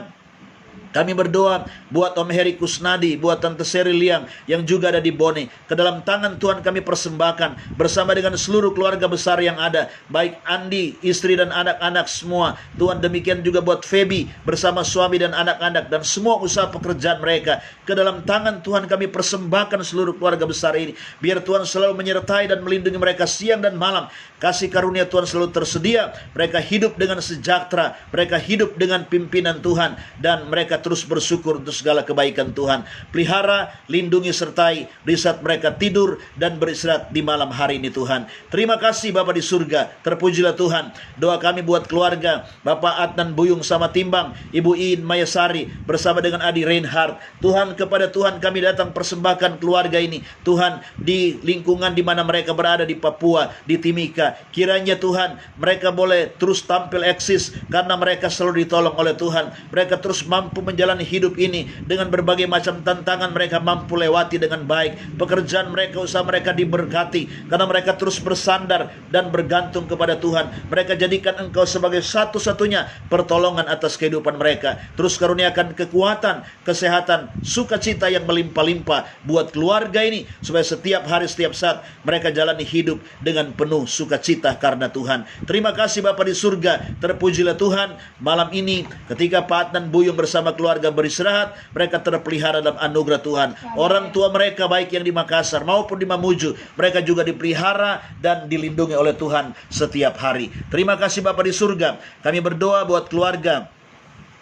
Kami berdoa buat Om Heri Kusnadi, buat Tante Seri Liang yang juga ada di Bone. Ke dalam tangan Tuhan kami persembahkan bersama dengan seluruh keluarga besar yang ada, baik Andi, istri dan anak-anak semua. Tuhan, demikian juga buat Feby bersama suami dan anak-anak, dan semua usaha pekerjaan mereka. Ke dalam tangan Tuhan kami persembahkan seluruh keluarga besar ini. Biar Tuhan selalu menyertai dan melindungi mereka siang dan malam. Kasih karunia Tuhan selalu tersedia. Mereka hidup dengan sejahtera, mereka hidup dengan pimpinan Tuhan, dan mereka terus bersyukur untuk segala kebaikan Tuhan. Pelihara, lindungi, sertai di saat mereka tidur dan beristirahat di malam hari ini Tuhan. Terima kasih Bapa di surga, terpujilah Tuhan. Doa kami buat keluarga Bapak Adnan Buyung sama Timbang, Ibu Iin Mayasari bersama dengan Adi Reinhardt. Tuhan, kepada Tuhan kami datang persembahkan keluarga ini Tuhan, di lingkungan di mana mereka berada di Papua, di Timika. Kiranya Tuhan mereka boleh terus tampil eksis, karena mereka selalu ditolong oleh Tuhan. Mereka terus mampu menjalani hidup ini dengan berbagai macam tantangan, mereka mampu lewati dengan baik. Pekerjaan mereka, usaha mereka diberkati, karena mereka terus bersandar dan bergantung kepada Tuhan. Mereka jadikan Engkau sebagai satu-satunya pertolongan atas kehidupan mereka. Terus karuniakan kekuatan, kesehatan, sukacita yang melimpah-limpah buat keluarga ini, supaya setiap hari, setiap saat mereka jalani hidup dengan penuh sukacita karena Tuhan. Terima kasih Bapa di surga, terpujilah Tuhan. Malam ini ketika Pak Adnan Buyung bersama keluarga beristirahat, mereka terpelihara dalam anugerah Tuhan. Orang tua mereka baik yang di Makassar maupun di Mamuju, mereka juga dipelihara dan dilindungi oleh Tuhan setiap hari. Terima kasih Bapa di surga. Kami berdoa buat keluarga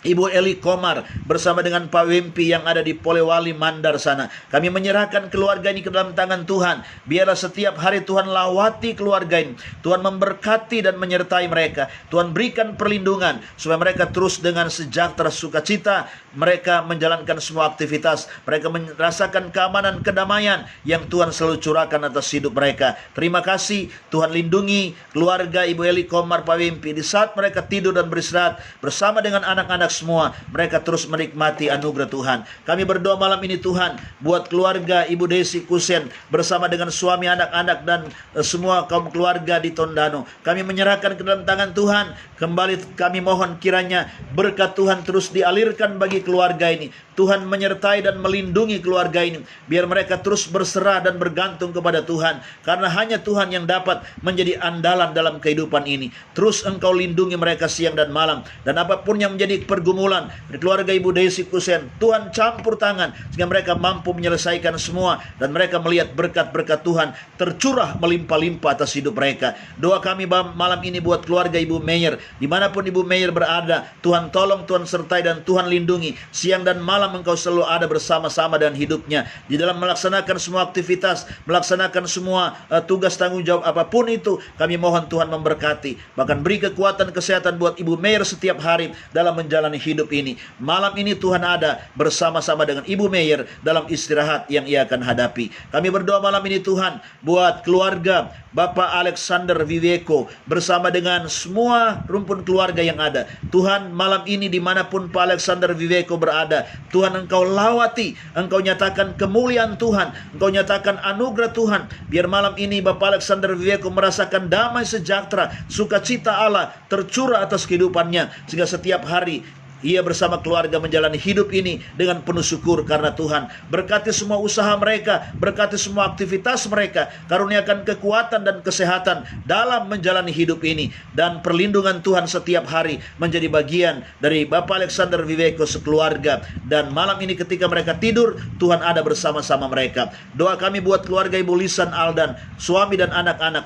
Ibu Eli Komar bersama dengan Pak Wempi yang ada di Polewali Mandar sana. Kami menyerahkan keluarga ini ke dalam tangan Tuhan. Biarlah setiap hari Tuhan lawati keluarga ini. Tuhan memberkati dan menyertai mereka. Tuhan berikan perlindungan supaya mereka terus dengan sejahtera, sukacita. Mereka menjalankan semua aktivitas. Mereka merasakan keamanan, kedamaian yang Tuhan selalu curahkan atas hidup mereka. Terima kasih. Tuhan lindungi keluarga Ibu Eli Komar, Pak Wempi di saat mereka tidur dan beristirahat bersama dengan anak-anak anak-anak semua, mereka terus menikmati anugerah Tuhan. Kami berdoa malam ini Tuhan, buat keluarga Ibu Desi Kusen bersama dengan suami, anak-anak, dan semua kaum keluarga di Tondano. Kami menyerahkan ke dalam tangan Tuhan. Kembali kami mohon kiranya berkat Tuhan terus dialirkan bagi keluarga ini. Tuhan menyertai dan melindungi keluarga ini, biar mereka terus berserah dan bergantung kepada Tuhan, karena hanya Tuhan yang dapat menjadi andalan dalam kehidupan ini. Terus Engkau lindungi mereka siang dan malam, dan apapun yang menjadi pergumulan di keluarga Ibu Desi Kusen, Tuhan campur tangan sehingga mereka mampu menyelesaikan semua, dan mereka melihat berkat-berkat Tuhan tercurah melimpah-limpah atas hidup mereka. Doa kami malam ini buat keluarga Ibu Meyer, dimanapun Ibu Meyer berada, Tuhan tolong, Tuhan sertai, dan Tuhan lindungi. Siang dan malam Engkau selalu ada bersama-sama dengan hidupnya di dalam melaksanakan semua aktivitas, melaksanakan semua tugas tanggung jawab apapun itu. Kami mohon Tuhan memberkati, bahkan beri kekuatan kesehatan buat Ibu Meyer setiap hari dalam menjalani hidup ini. Malam ini Tuhan ada bersama-sama dengan Ibu Meyer dalam istirahat yang ia akan hadapi. Kami berdoa malam ini Tuhan buat keluarga Bapak Alexander Viveko bersama dengan semua rumpun keluarga yang ada. Tuhan, malam ini dimanapun Pak Alexander Viveko berada, Tuhan Engkau lawati, Engkau nyatakan kemuliaan Tuhan, Engkau nyatakan anugerah Tuhan. Biar malam ini Bapak Alexander Viveko merasakan damai sejahtera, sukacita Allah tercurah atas kehidupannya, sehingga setiap hari ia bersama keluarga menjalani hidup ini dengan penuh syukur karena Tuhan. Berkati semua usaha mereka, berkati semua aktivitas mereka, karuniakan kekuatan dan kesehatan dalam menjalani hidup ini, dan perlindungan Tuhan setiap hari menjadi bagian dari Bapak Alexander Viveko sekeluarga. Dan malam ini ketika mereka tidur, Tuhan ada bersama-sama mereka. Doa kami buat keluarga Ibu Lisan Aldan, suami dan anak-anak,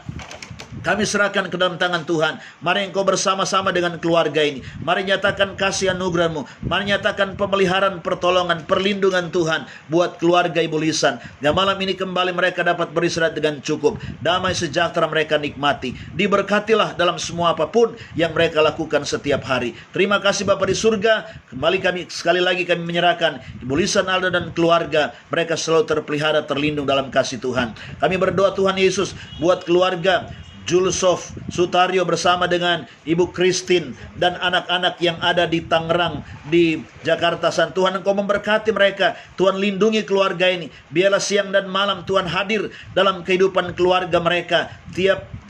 kami serahkan ke dalam tangan Tuhan. Mari Engkau bersama-sama dengan keluarga ini. Mari nyatakan kasih anugerah-Mu. Mari nyatakan pemeliharaan, pertolongan, perlindungan Tuhan buat keluarga Ibu Lisan. Dan malam ini kembali mereka dapat beristirahat dengan cukup. Damai sejahtera mereka nikmati. Diberkatilah dalam semua apapun yang mereka lakukan setiap hari. Terima kasih Bapa di surga. Sekali lagi kami menyerahkan Ibu Lisan Alda dan keluarga. Mereka selalu terpelihara, terlindung dalam kasih Tuhan. Kami berdoa Tuhan Yesus buat keluarga Julsof Sutario bersama dengan Ibu Christine dan anak-anak yang ada di Tangerang, di Jakarta San. Tuhan Engkau memberkati mereka, Tuhan lindungi keluarga ini. Biarlah siang dan malam Tuhan hadir dalam kehidupan keluarga mereka.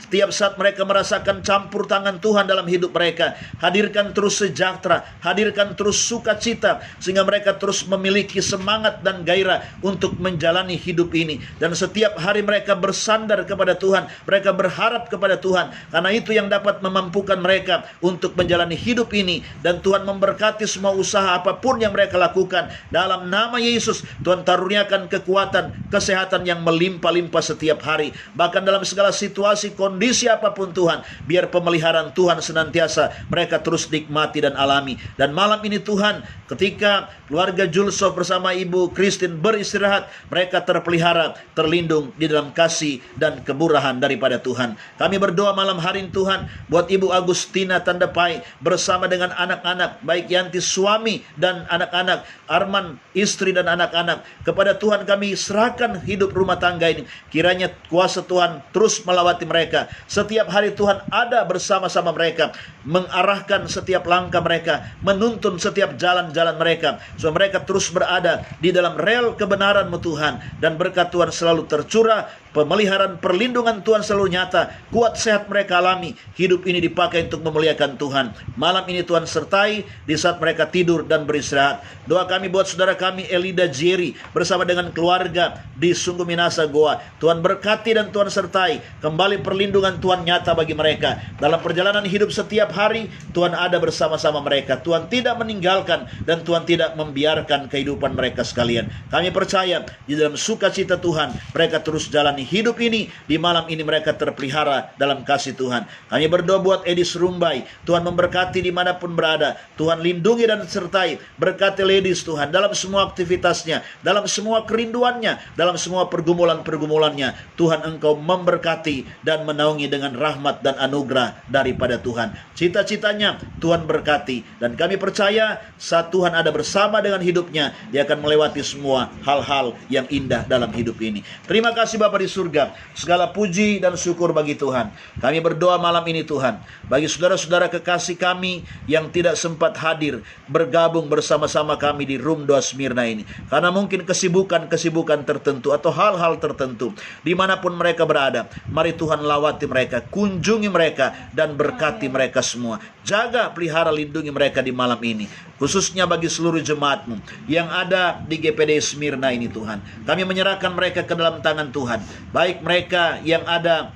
Tiap saat mereka merasakan campur tangan Tuhan dalam hidup mereka. Hadirkan terus sejahtera, hadirkan terus sukacita, sehingga mereka terus memiliki semangat dan gairah untuk menjalani hidup ini. Dan setiap hari mereka bersandar kepada Tuhan, mereka berharap kepada Tuhan, karena itu yang dapat memampukan mereka untuk menjalani hidup ini. Dan Tuhan memberkati semua usaha apapun yang mereka lakukan. Dalam nama Yesus, Tuhan taruniakan kekuatan, kesehatan yang melimpah-limpah setiap hari. Bahkan dalam segala situasi, kondisi apapun Tuhan, biar pemeliharaan Tuhan senantiasa mereka terus nikmati dan alami. Dan malam ini Tuhan, ketika keluarga Julsof bersama Ibu Christine beristirahat, mereka terpelihara, terlindung di dalam kasih dan kemurahan daripada Tuhan. Kami berdoa malam hari ini Tuhan buat Ibu Agustina Tandapai bersama dengan anak-anak, baik Yanti suami dan anak-anak, Arman istri dan anak-anak. Kepada Tuhan kami serahkan hidup rumah tangga ini. Kiranya kuasa Tuhan terus melawati mereka. Setiap hari Tuhan ada bersama-sama mereka, mengarahkan setiap langkah mereka, menuntun setiap jalan-jalan mereka, supaya mereka terus berada di dalam rel kebenaran-Mu Tuhan. Dan berkat Tuhan selalu tercurah, pemeliharaan perlindungan Tuhan selalu nyata, kuat sehat mereka alami. Hidup ini dipakai untuk memuliakan Tuhan. Malam ini Tuhan sertai di saat mereka tidur dan beristirahat. Doa kami buat saudara kami Elida Jerry bersama dengan keluarga di Sungguh Minasa Goa. Tuhan berkati dan Tuhan sertai. Kembali perlindungan Tuhan nyata bagi mereka. Dalam perjalanan hidup setiap hari, Tuhan ada bersama-sama mereka. Tuhan tidak meninggalkan dan Tuhan tidak membiarkan kehidupan mereka sekalian. Kami percaya di dalam sukacita Tuhan, mereka terus jalani hidup ini. Di malam ini mereka terpelihara dalam kasih Tuhan. Kami berdoa buat Edis Rumbai. Tuhan memberkati dimanapun berada. Tuhan lindungi dan sertai. Berkati Edis Tuhan dalam semua aktivitasnya, dalam semua kerinduannya, dalam semua pergumulan-pergumulannya. Tuhan Engkau memberkati dan menaungi dengan rahmat dan anugerah daripada Tuhan. Cita-citanya Tuhan berkati, dan kami percaya saat Tuhan ada bersama dengan hidupnya, dia akan melewati semua hal-hal yang indah dalam hidup ini. Terima kasih Bapa di surga, segala puji dan syukur bagi Tuhan. Kami berdoa malam ini Tuhan, bagi saudara-saudara kekasih kami yang tidak sempat hadir bergabung bersama-sama kami di Room 2 Smyrna ini, karena mungkin kesibukan tertentu atau hal-hal tertentu. Dimanapun mereka berada, mari Tuhan lawati mereka, kunjungi mereka, dan berkati mereka semua. Jaga, pelihara, lindungi mereka di malam ini, khususnya bagi seluruh jemaat-Mu yang ada di GPD Smyrna ini Tuhan. Kami menyerahkan mereka ke dalam tangan Tuhan, baik mereka yang ada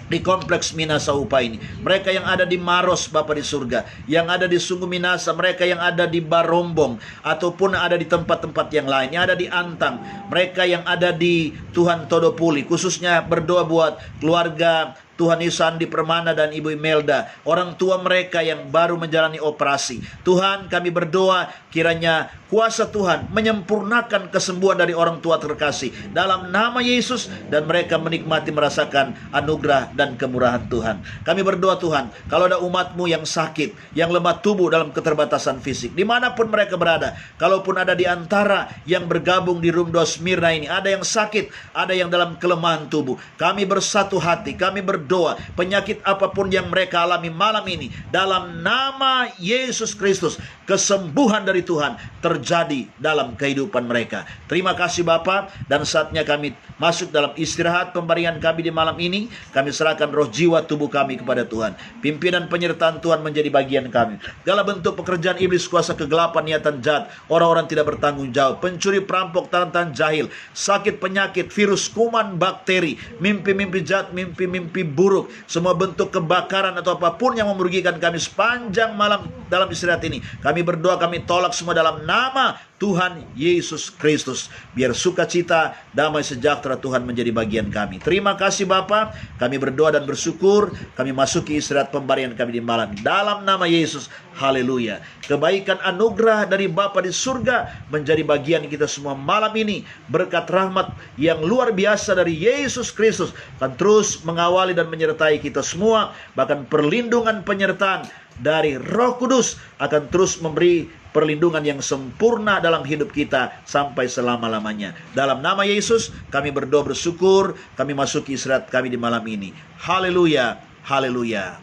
di kompleks Minasa Upa ini, mereka yang ada di Maros Bapa di surga, yang ada di Sungguh Minasa, mereka yang ada di Barombong, ataupun ada di tempat-tempat yang lain, yang ada di Antang, mereka yang ada di Tuhan Todopuli, khususnya berdoa buat keluarga Tuhan Isandi Permana dan Ibu Imelda, orang tua mereka yang baru menjalani operasi. Tuhan, kami berdoa kiranya kuasa Tuhan menyempurnakan kesembuhan dari orang tua terkasih dalam nama Yesus, dan mereka menikmati merasakan anugerah dan kemurahan Tuhan. Kami berdoa Tuhan, kalau ada umat-Mu yang sakit, yang lemah tubuh dalam keterbatasan fisik, dimanapun mereka berada, kalaupun ada di antara yang bergabung di Room 2 Smyrna ini, ada yang sakit, ada yang dalam kelemahan tubuh, kami bersatu hati, kami berdoa, penyakit apapun yang mereka alami malam ini, dalam nama Yesus Kristus, kesembuhan dari Tuhan terjadi dalam kehidupan mereka. Terima kasih Bapa, dan saatnya kami masuk dalam istirahat pemberian kami di malam ini. Kami serahkan roh, jiwa, tubuh kami kepada Tuhan. Pimpinan penyertaan Tuhan menjadi bagian kami. Segala bentuk pekerjaan iblis, kuasa kegelapan, niatan jahat, orang-orang tidak bertanggung jawab, pencuri, perampok, tarantan jahil, sakit, penyakit, virus, kuman, bakteri, mimpi-mimpi jahat, mimpi-mimpi buruk, semua bentuk kebakaran atau apapun yang merugikan kami sepanjang malam dalam istirahat ini, kami berdoa, kami tolak semua dalam nama Tuhan Yesus Kristus. Biar sukacita, damai, sejahtera Tuhan menjadi bagian kami. Terima kasih Bapa, kami berdoa dan bersyukur. Kami masuki istirahat pemberian kami di malam, dalam nama Yesus. Haleluya. Kebaikan anugerah dari Bapa di surga menjadi bagian kita semua malam ini. Berkat rahmat yang luar biasa dari Yesus Kristus akan terus mengawali dan menyertai kita semua. Bahkan perlindungan penyertaan dari Roh Kudus akan terus memberi perlindungan yang sempurna dalam hidup kita sampai selama-lamanya. Dalam nama Yesus kami berdoa bersyukur, kami masuki istirahat kami di malam ini. Haleluya, haleluya.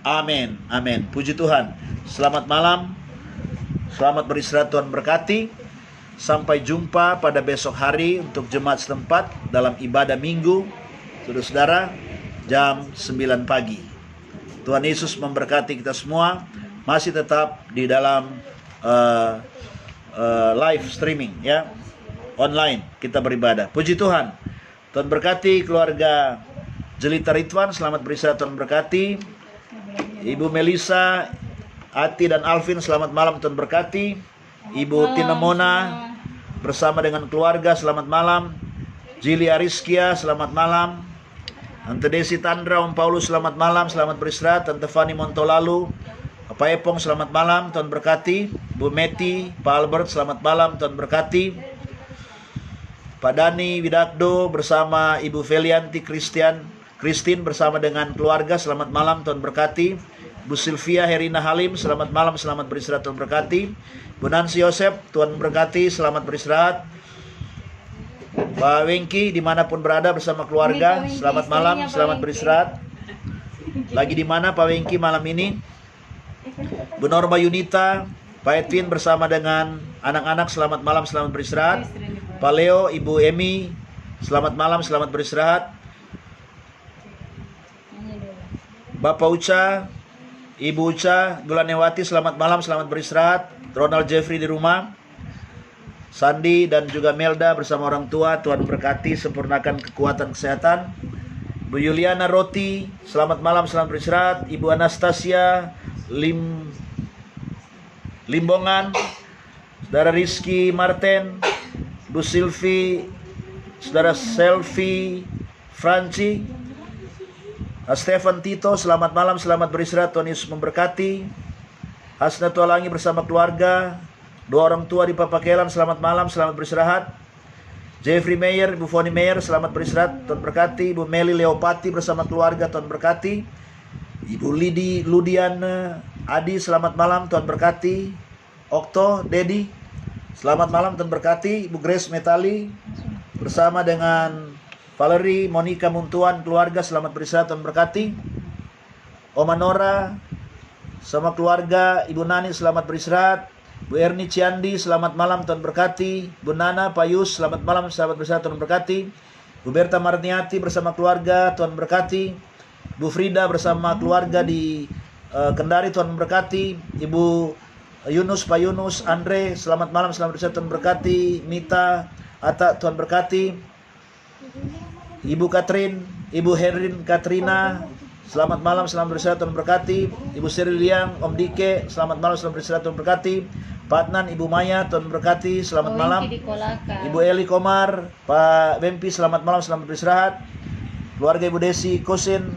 Amin, amin. Puji Tuhan. Selamat malam, selamat beristirahat, Tuhan berkati. Sampai jumpa pada besok hari untuk jemaat setempat dalam ibadah minggu, saudara-saudara, jam 9 pagi. Tuhan Yesus memberkati kita semua. Masih tetap di dalam live streaming ya, online kita beribadah. Puji Tuhan. Tuhan berkati keluarga Jelita Ridwan, selamat beristirahat, Tuhan berkati. Ibu Melisa, Ati dan Alvin, selamat malam, Tuhan berkati. Ibu Tina Mona bersama dengan keluarga, selamat malam. Jili Ariskia, selamat malam. Tante Desi Tandra, Om Paulus, selamat malam, selamat beristirahat. Tante Fani Montolalu, Pak Epong, selamat malam, Tuhan berkati. Bu Meti, Pak Albert, selamat malam, Tuhan berkati. Pak Dani Widakdo bersama Ibu Felianti Christine bersama dengan keluarga, selamat malam, Tuhan berkati. Bu Sylvia Herina Halim, selamat malam, selamat beristirahat, Tuhan berkati. Bu Nancy Yosep, Tuhan berkati, selamat beristirahat. Pak Wengki dimanapun berada bersama keluarga, selamat malam, selamat beristirahat. Lagi di mana Pak Wengki malam ini? Bu Norma Yunita, Pak Edwin bersama dengan anak-anak, selamat malam, selamat beristirahat. Pak Leo, Ibu Emi, selamat malam, selamat beristirahat. Bapak Uca, Ibu Uca, Gulanewati, selamat malam, selamat beristirahat. Ronald Jeffrey di rumah. Sandi dan juga Melda bersama orang tua, Tuhan berkati, sempurnakan kekuatan kesehatan. Bu Yuliana Roti, selamat malam, selamat beristirahat. Ibu Anastasia Limbongan, Saudara Rizky Martin, Bu Silvi, Saudara Selvi Franci, Stefan Tito, selamat malam, selamat beristirahat, Tuhan Yesus memberkati. Hasna Tualangi bersama keluarga, dua orang tua di Papakelan, selamat malam, selamat beristirahat. Jeffrey Mayer, Ibu Foni Mayer, selamat beristirahat, Tuhan berkati. Ibu Meli Leopati bersama keluarga, Tuhan berkati. Ibu Lidi Ludiana Adi, selamat malam, Tuhan berkati. Okto Dedi, selamat malam, Tuhan berkati. Ibu Grace Metali bersama dengan Valerie Monica Muntuan keluarga, selamat beristirahat, Tuhan berkati. Oma Nora sama keluarga, Ibu Nani selamat beristirahat. Bu Erni Ciandi, selamat malam, Tuhan berkati. Bu Nana Payus, selamat malam, selamat beristirahat, Tuhan berkati. Bu Berta Marniati bersama keluarga, Tuhan berkati. Bu Frida bersama keluarga di Kendari, Tuhan berkati. Ibu Yunus, Pak Yunus, Andre, selamat malam, selamat beristirahat, Tuhan berkati. Mita, Ata, Tuhan berkati. Ibu Katrin, Ibu Herin Katrina, selamat malam, selamat beristirahat, Tuhan berkati. Ibu Sri Liang, Om Dike, selamat malam, selamat beristirahat, Tuhan berkati. Pak Adnan, Ibu Maya, Tuhan berkati, selamat malam. Ibu Eli Komar, Pak Bempi, selamat malam, selamat beristirahat. Keluarga Ibu Desi Kusen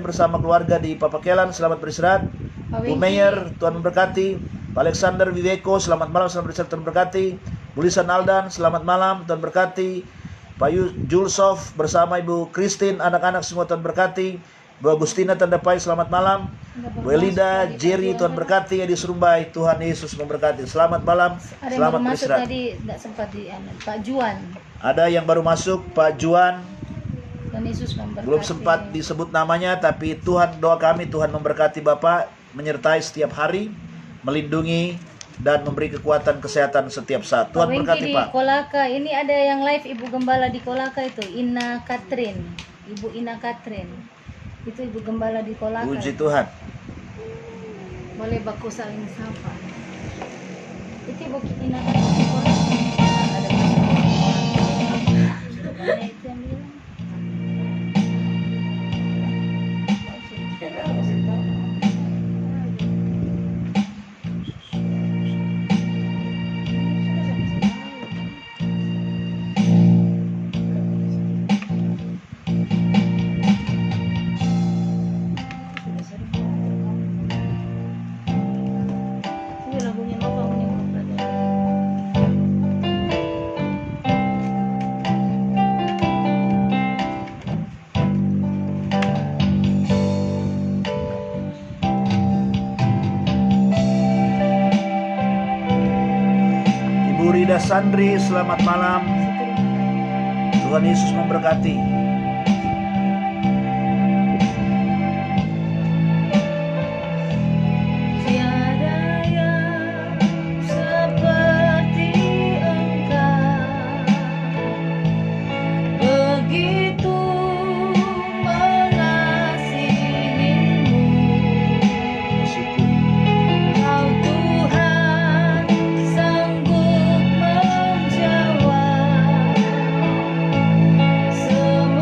bersama keluarga di Papakelan, selamat beristirahat. Bu Meyer, Tuhan memberkati. Pak Alexander Viveko, selamat malam, selamat beristirahat, Tuhan berkati. Bu Lisan Aldan, selamat malam, Tuhan berkati. Pak Julsov bersama Ibu Christine, anak-anak semua, Tuhan berkati. Bu Agustina Tandapai, selamat malam. Bu Elida Jerry, Tuhan berkati. Edi Serumbai, Tuhan Yesus memberkati. Selamat malam, selamat beristirahat. Tadi tidak sempat di Pak Juan. Ada yang baru masuk, Pak Juan. Tuhan Yesus memberkati. Belum sempat disebut namanya, tapi Tuhan, doa kami, Tuhan memberkati Bapak, menyertai setiap hari, melindungi dan memberi kekuatan kesehatan setiap saat. Tuhan berkati, di Pak. Kolaka, ini ada yang live Ibu Gembala di Kolaka itu, Ina Katrin. Ibu Ina Katrin. Itu Ibu Gembala di Kolaka. Puji Tuhan. Boleh baku saling sapa. Itu Ibu Ina Katrin di Kolaka. Ada orang itu yang bilang. Rida Sandri, selamat malam. Tuhan Yesus memberkati. Tiada yang seperti Engkau, begitu mengasihimu. Kau Tuhan sanggup menjawab semua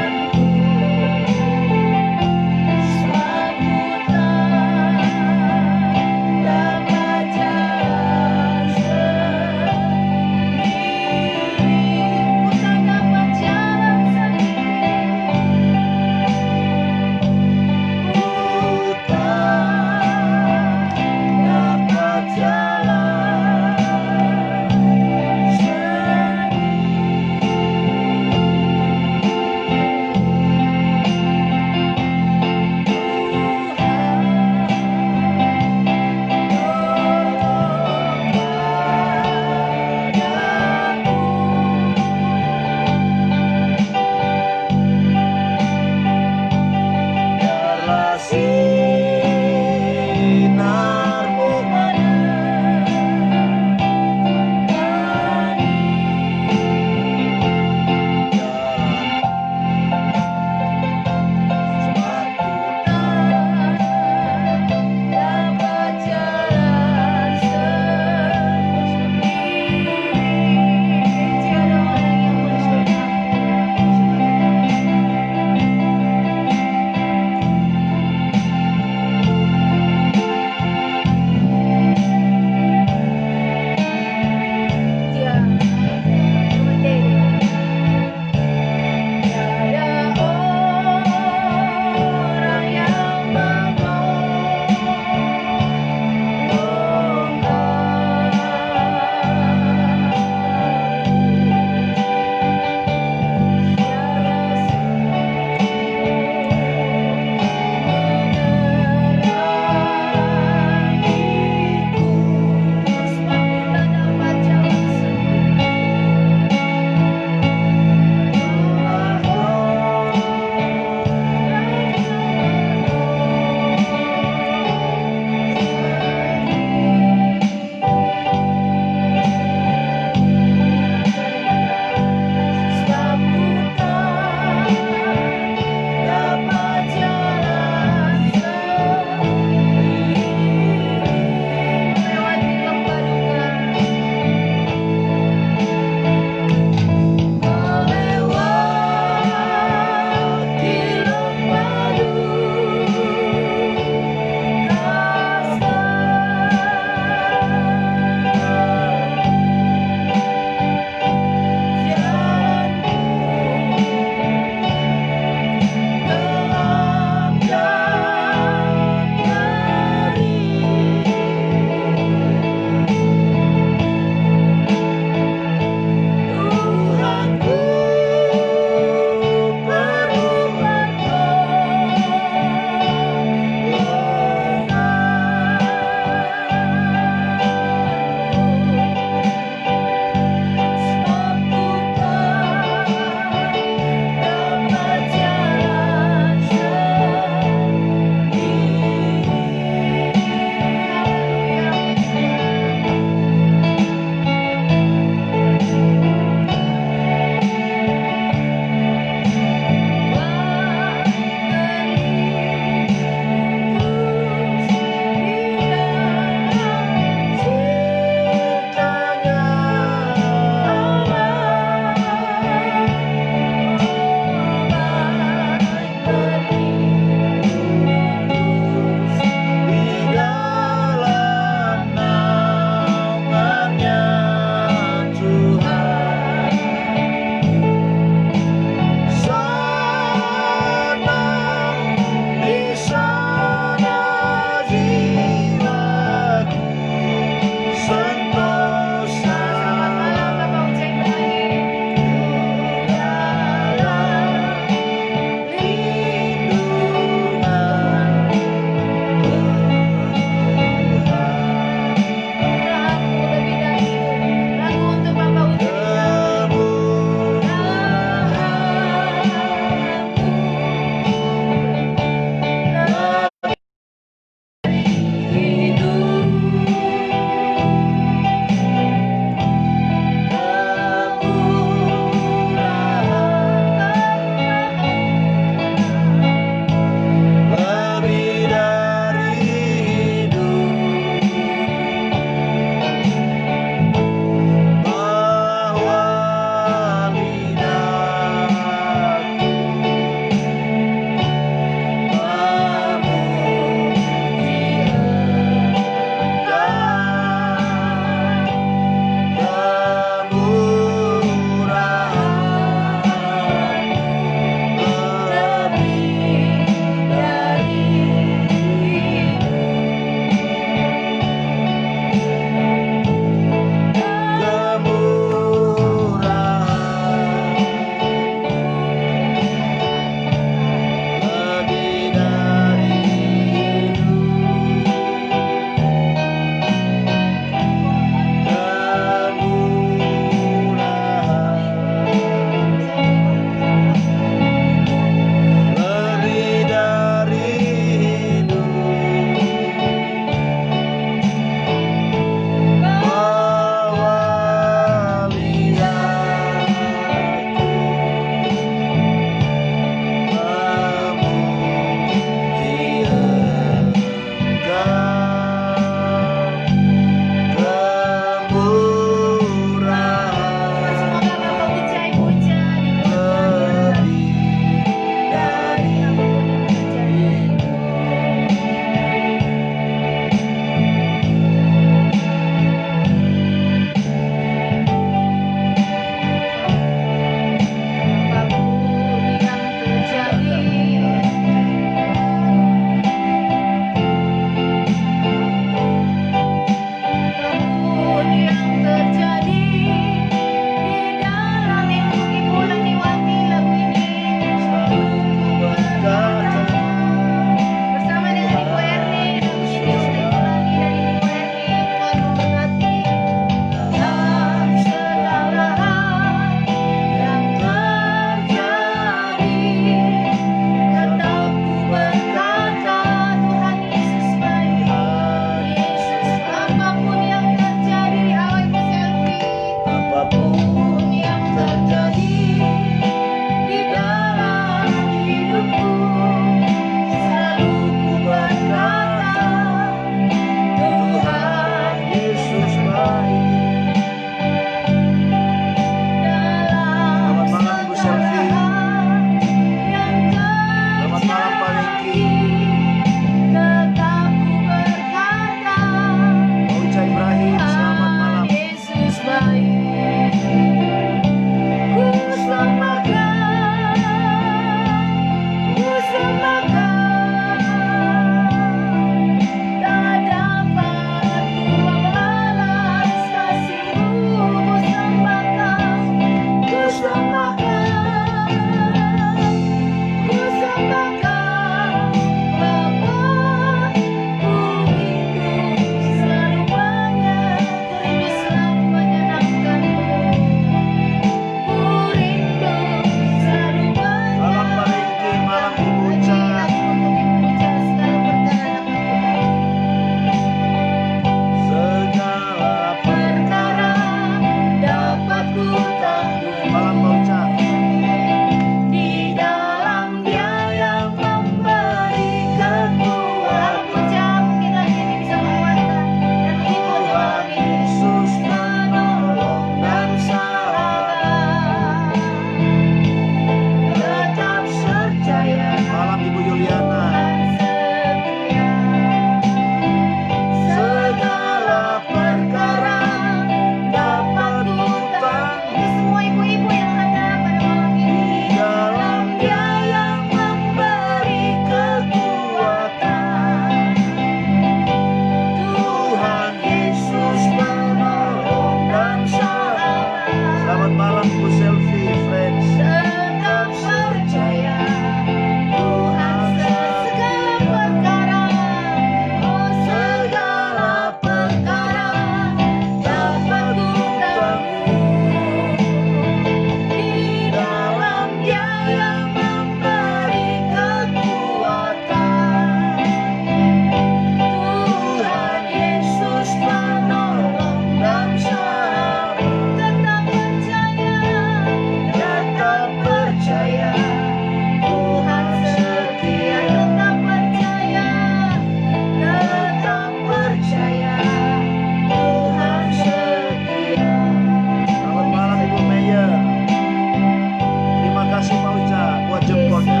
kasih Pak Uca buat jempolnya.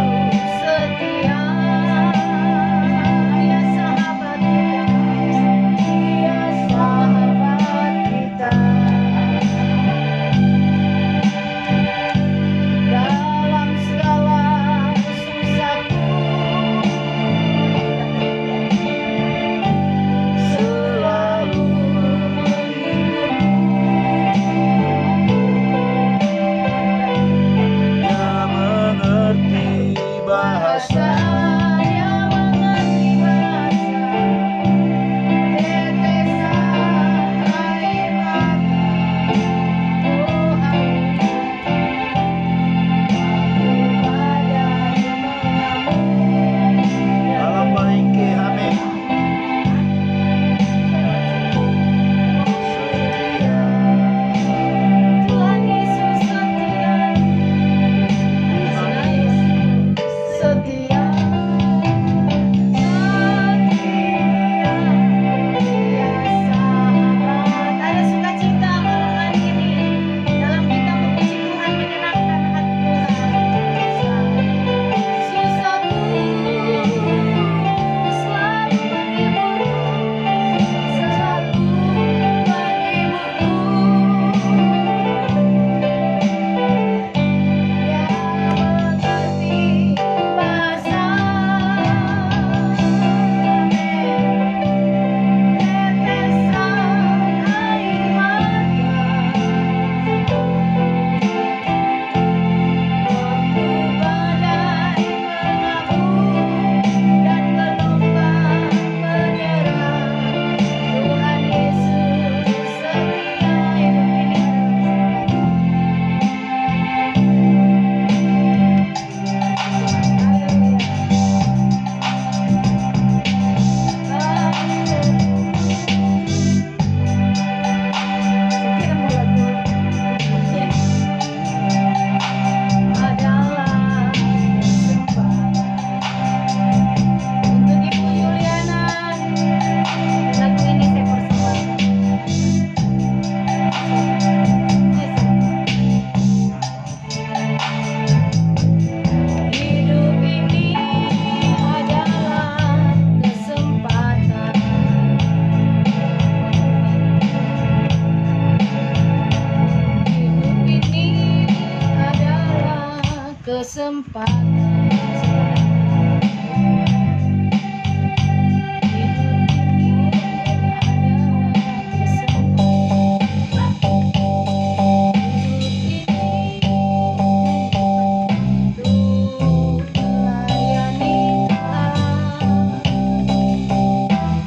Setia, dia sahabat kita. Dalam segala susahku, selalu Dia mengerti bahasa. Dia mengerti bahasa tetesan air mata. Oh, Dalam baiki amin. Setia. Tuhan Yesus setia. Tuhan Setia. Dia sahabat. Ada sukacita malam ini dalam kita memuji Tuhan, menyenangkan hati Tuhan. Susahku selalu menghiburku, selalu menghiburku. Dia mengerti bahasa tetesan air mata. Waktu badai mengamuk dan gelombang menyerang, Tuhan Yesus setia hidup adalah kesempatan. Untuk Ibu Yuliana, lagu ini saya persembahkan. Hidup ini adalah kesempatan. Hidup ini adalah kesempatan.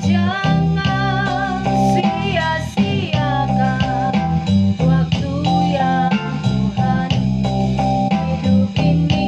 Jangan sia-siakan waktu yang Tuhan. Hidup ini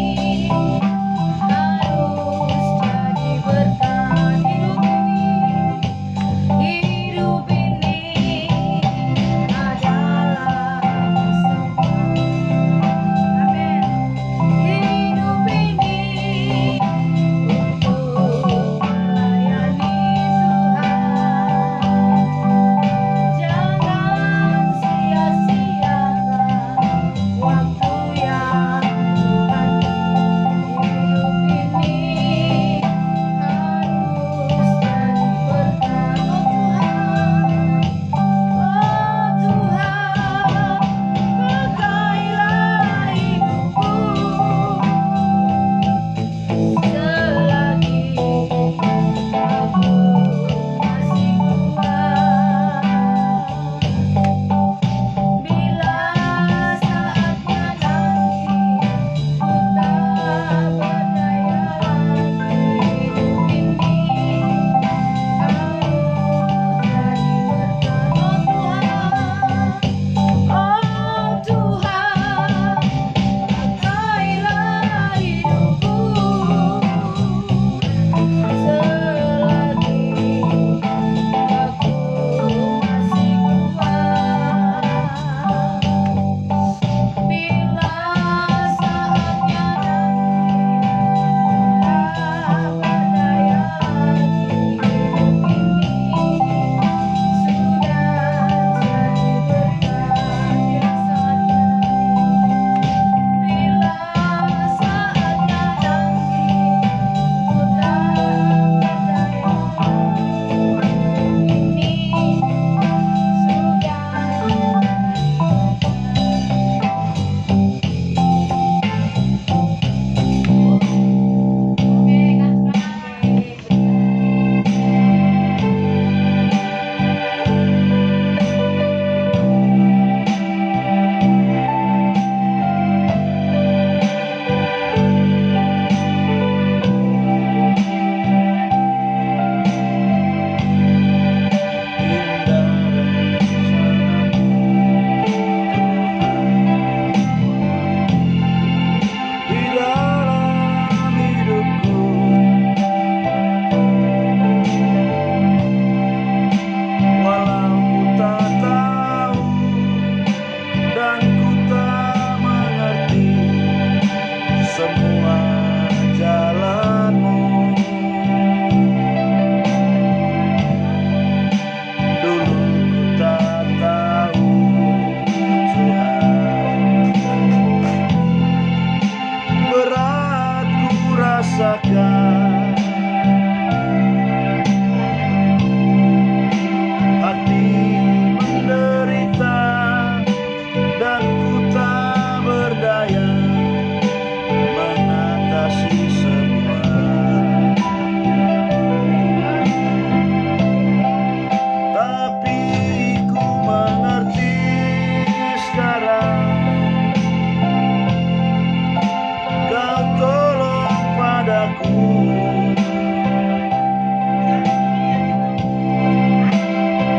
rasakan. Hati menderita dan ku tak berdaya mengatasi semua. Tapi ku mengerti sekarang, Kau tolong padaku.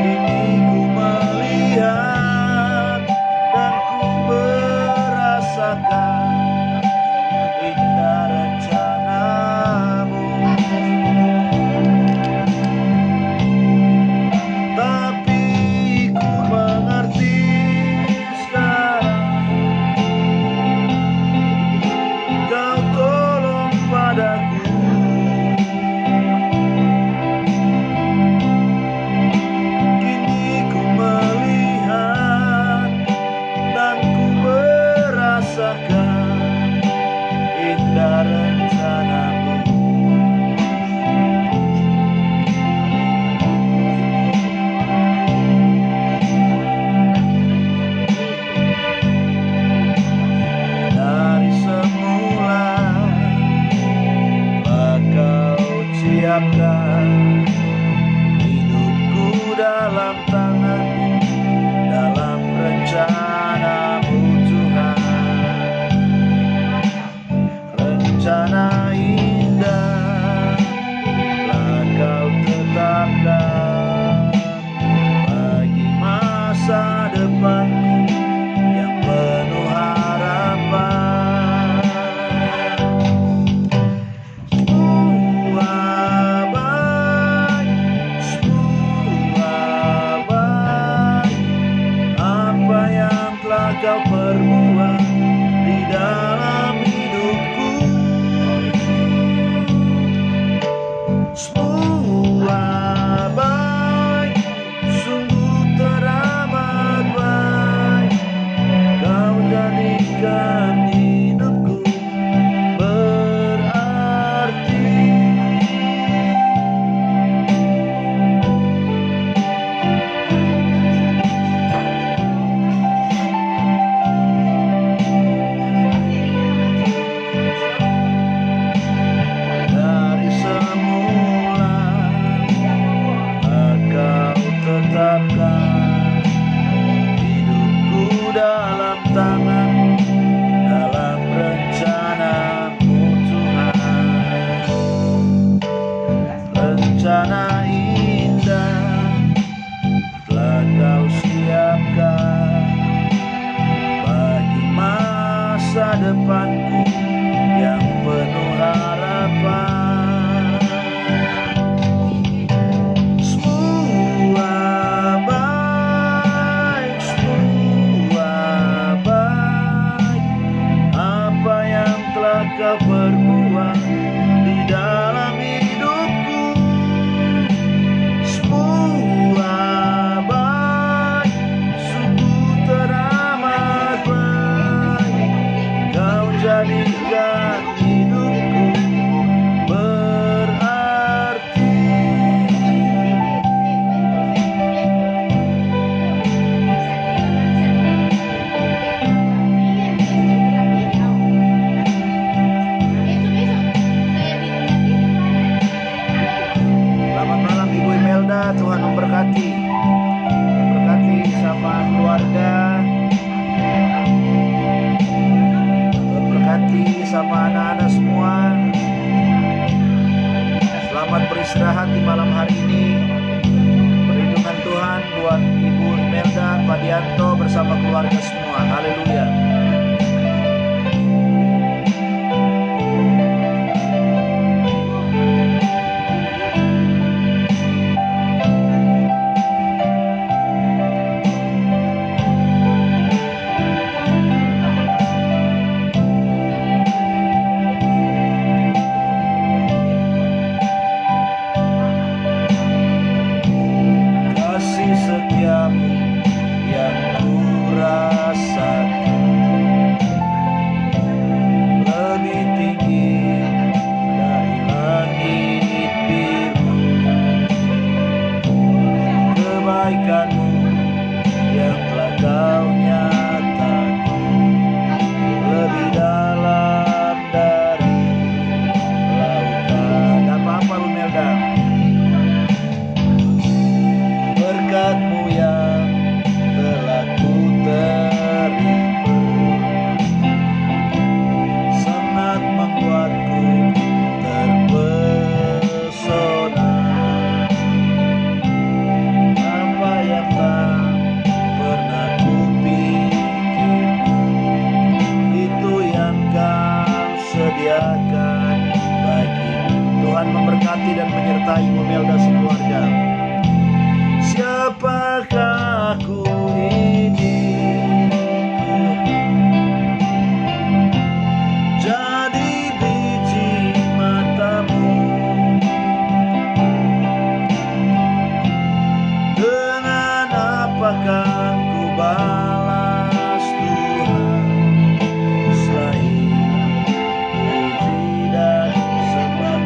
Kini ku melihat dan ku merasakan indah rencanamu. Tapi ku mengerti sekarang, Kau tolong padaku. Kini ku melihat dan ku merasakan indah rencanamu. Dari semula telah Kau siapkan hidupku dalam tangan-Mu, dalam rencana-Mu Tuhan. Rencana indah telah Kau tetapkan bagi masa depanku yang penuh harapan. Semua baik, apa yang telah Kau perbuat di dalam hidupku. Semua baik, sungguh teramat baik. Kau jadikan hidupku berarti. Dari semula Kau tetapkan hidupku dalam tangan-Mu, dalam rencana-Mu Tuhan. Rencana indah telah Kau siapkan bagi masa depanku yang penuh harapan. Semua baik, apa yang telah Kau perbuat di dalam hidupku. Semua baik, sungguh teramat baik. Kau jadikan hidupku berarti. Selamat malam Ibu Imelda, Tuhan memberkati. Memberkati sama keluarga, memberkati sama anak-anak semua. Selamat beristirahat di malam hari ini. Perlindungan Tuhan buat Ibu Imelda, Pak Dianto bersama keluarga semua. Haleluya. Kasih setiamu yang ku rasakan sediakan bagi. Tuhan memberkati dan menyertai Ibu Melda sekeluarga. Siapakah aku ini? Jadi biji matamu. Dengan apakah ku balas Tuhan selain puji dan sembah?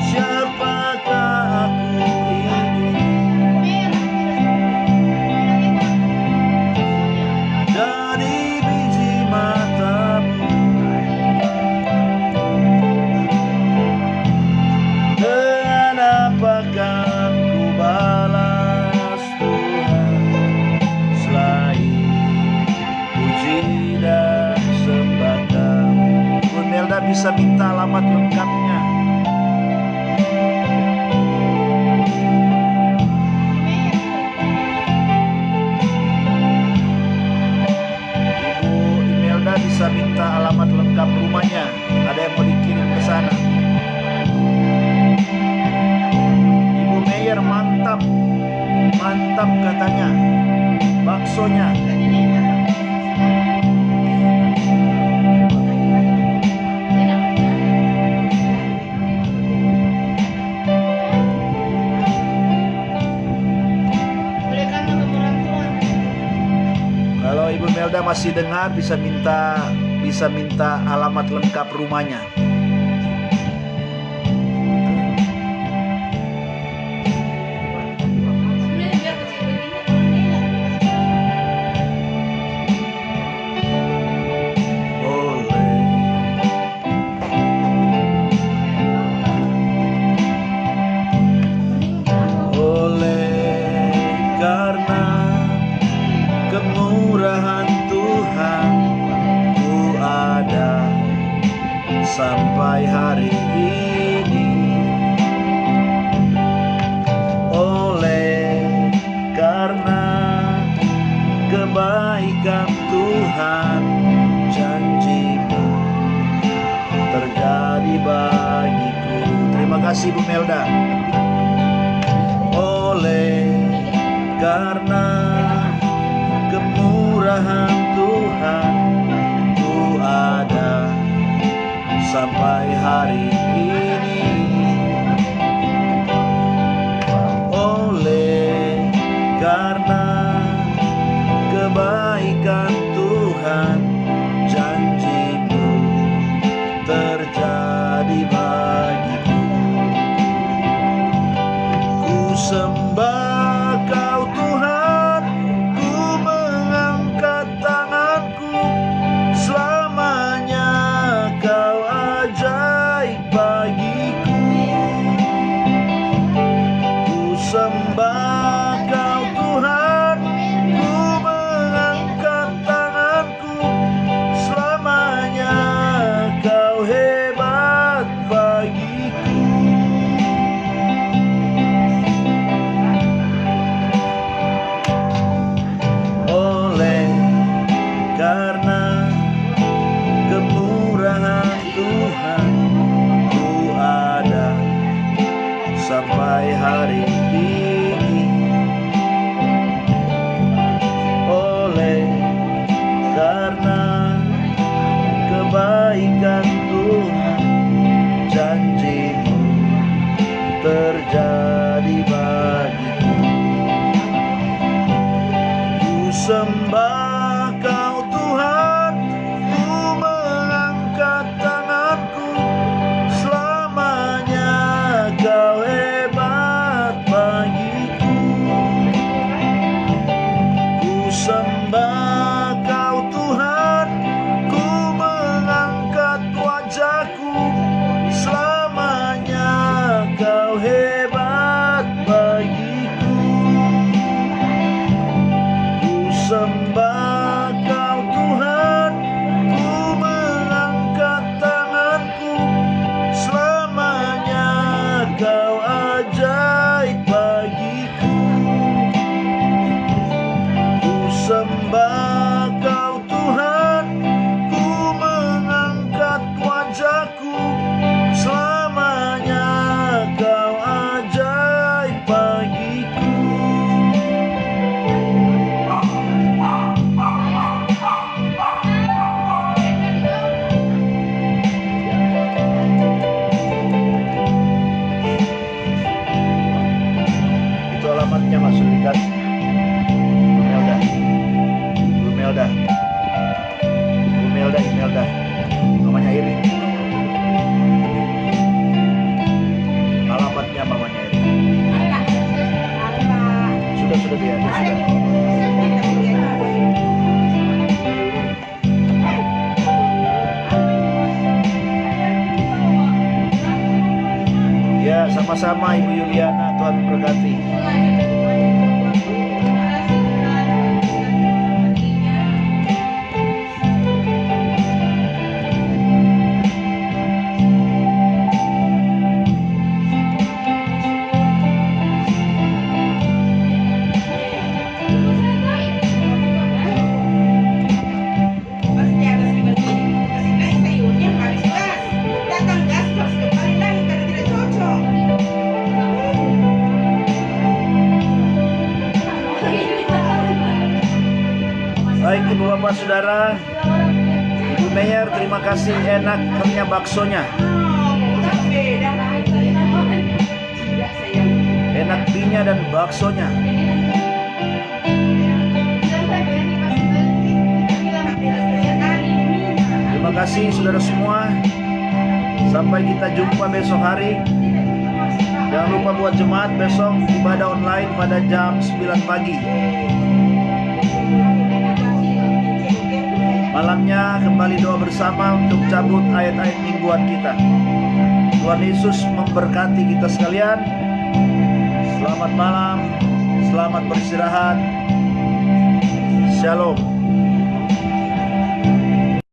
Siapakah aku ini? Dari biji matamu. Dengan apakah ku balas Tuhan selain puji dan sembah Kamu. Bu Melda bisa minta alamat lengkapnya. Ibu Imelda bisa minta alamat lengkap rumahnya. Ada yang mau dikirim ke sana. Ibu Meyer mantap, mantap katanya baksonya. Kalau Ibu Melda masih dengar, bisa minta alamat lengkap rumahnya. Karena kemurahan Tuhan ku ada sampai hari ini. Oleh karena kebaikan Tuhan, janji-Mu terjadi bagiku. Terima kasih Bu Melda. Oleh karena kemurahan Tuhan ku ada sampai hari ini. Oleh karena kebaikan Tuhan, janji-Mu terjadi bagiku. Ku sembah Kau Tuhan, ku mengangkat tanganku, selamanya Kau ajaib bagiku. Ku sembah Kau Tuhan, ku mengangkat tanganku, selamanya Kau hebat bagiku. Karena kemurahan Tuhan ku ada sampai hari ini. Oleh karena kebaikan Tuhan, janji-Mu terjadi bagiku. Ku sembah Kau Tuhan, ku mengangkat tanganku, selamanya Kau hebat bagiku. Ku sembah Kau Tuhan, ku mengangkat wajahku, selamanya Kau hebat Sama-sama Ibu Yuliana, Tuhan memberkati. Pasti atas dibanding kasih naik sayurnya habis gas, datang gas harus kembali lagi karena tidak cocok. Baik Ibu Bapak Saudara, Ibu Mayor, terima kasih, enak kenyang baksonya. Beda. Sudah sayang. Enak binya dan baksonya. Terima kasih saudara semua. Sampai kita jumpa besok hari. Jangan lupa buat jemaat besok ibadah online pada jam 9 pagi. Malamnya kembali doa bersama untuk cabut ayat-ayat mingguan kita. Tuhan Yesus memberkati kita sekalian. Selamat malam, selamat beristirahat. Shalom.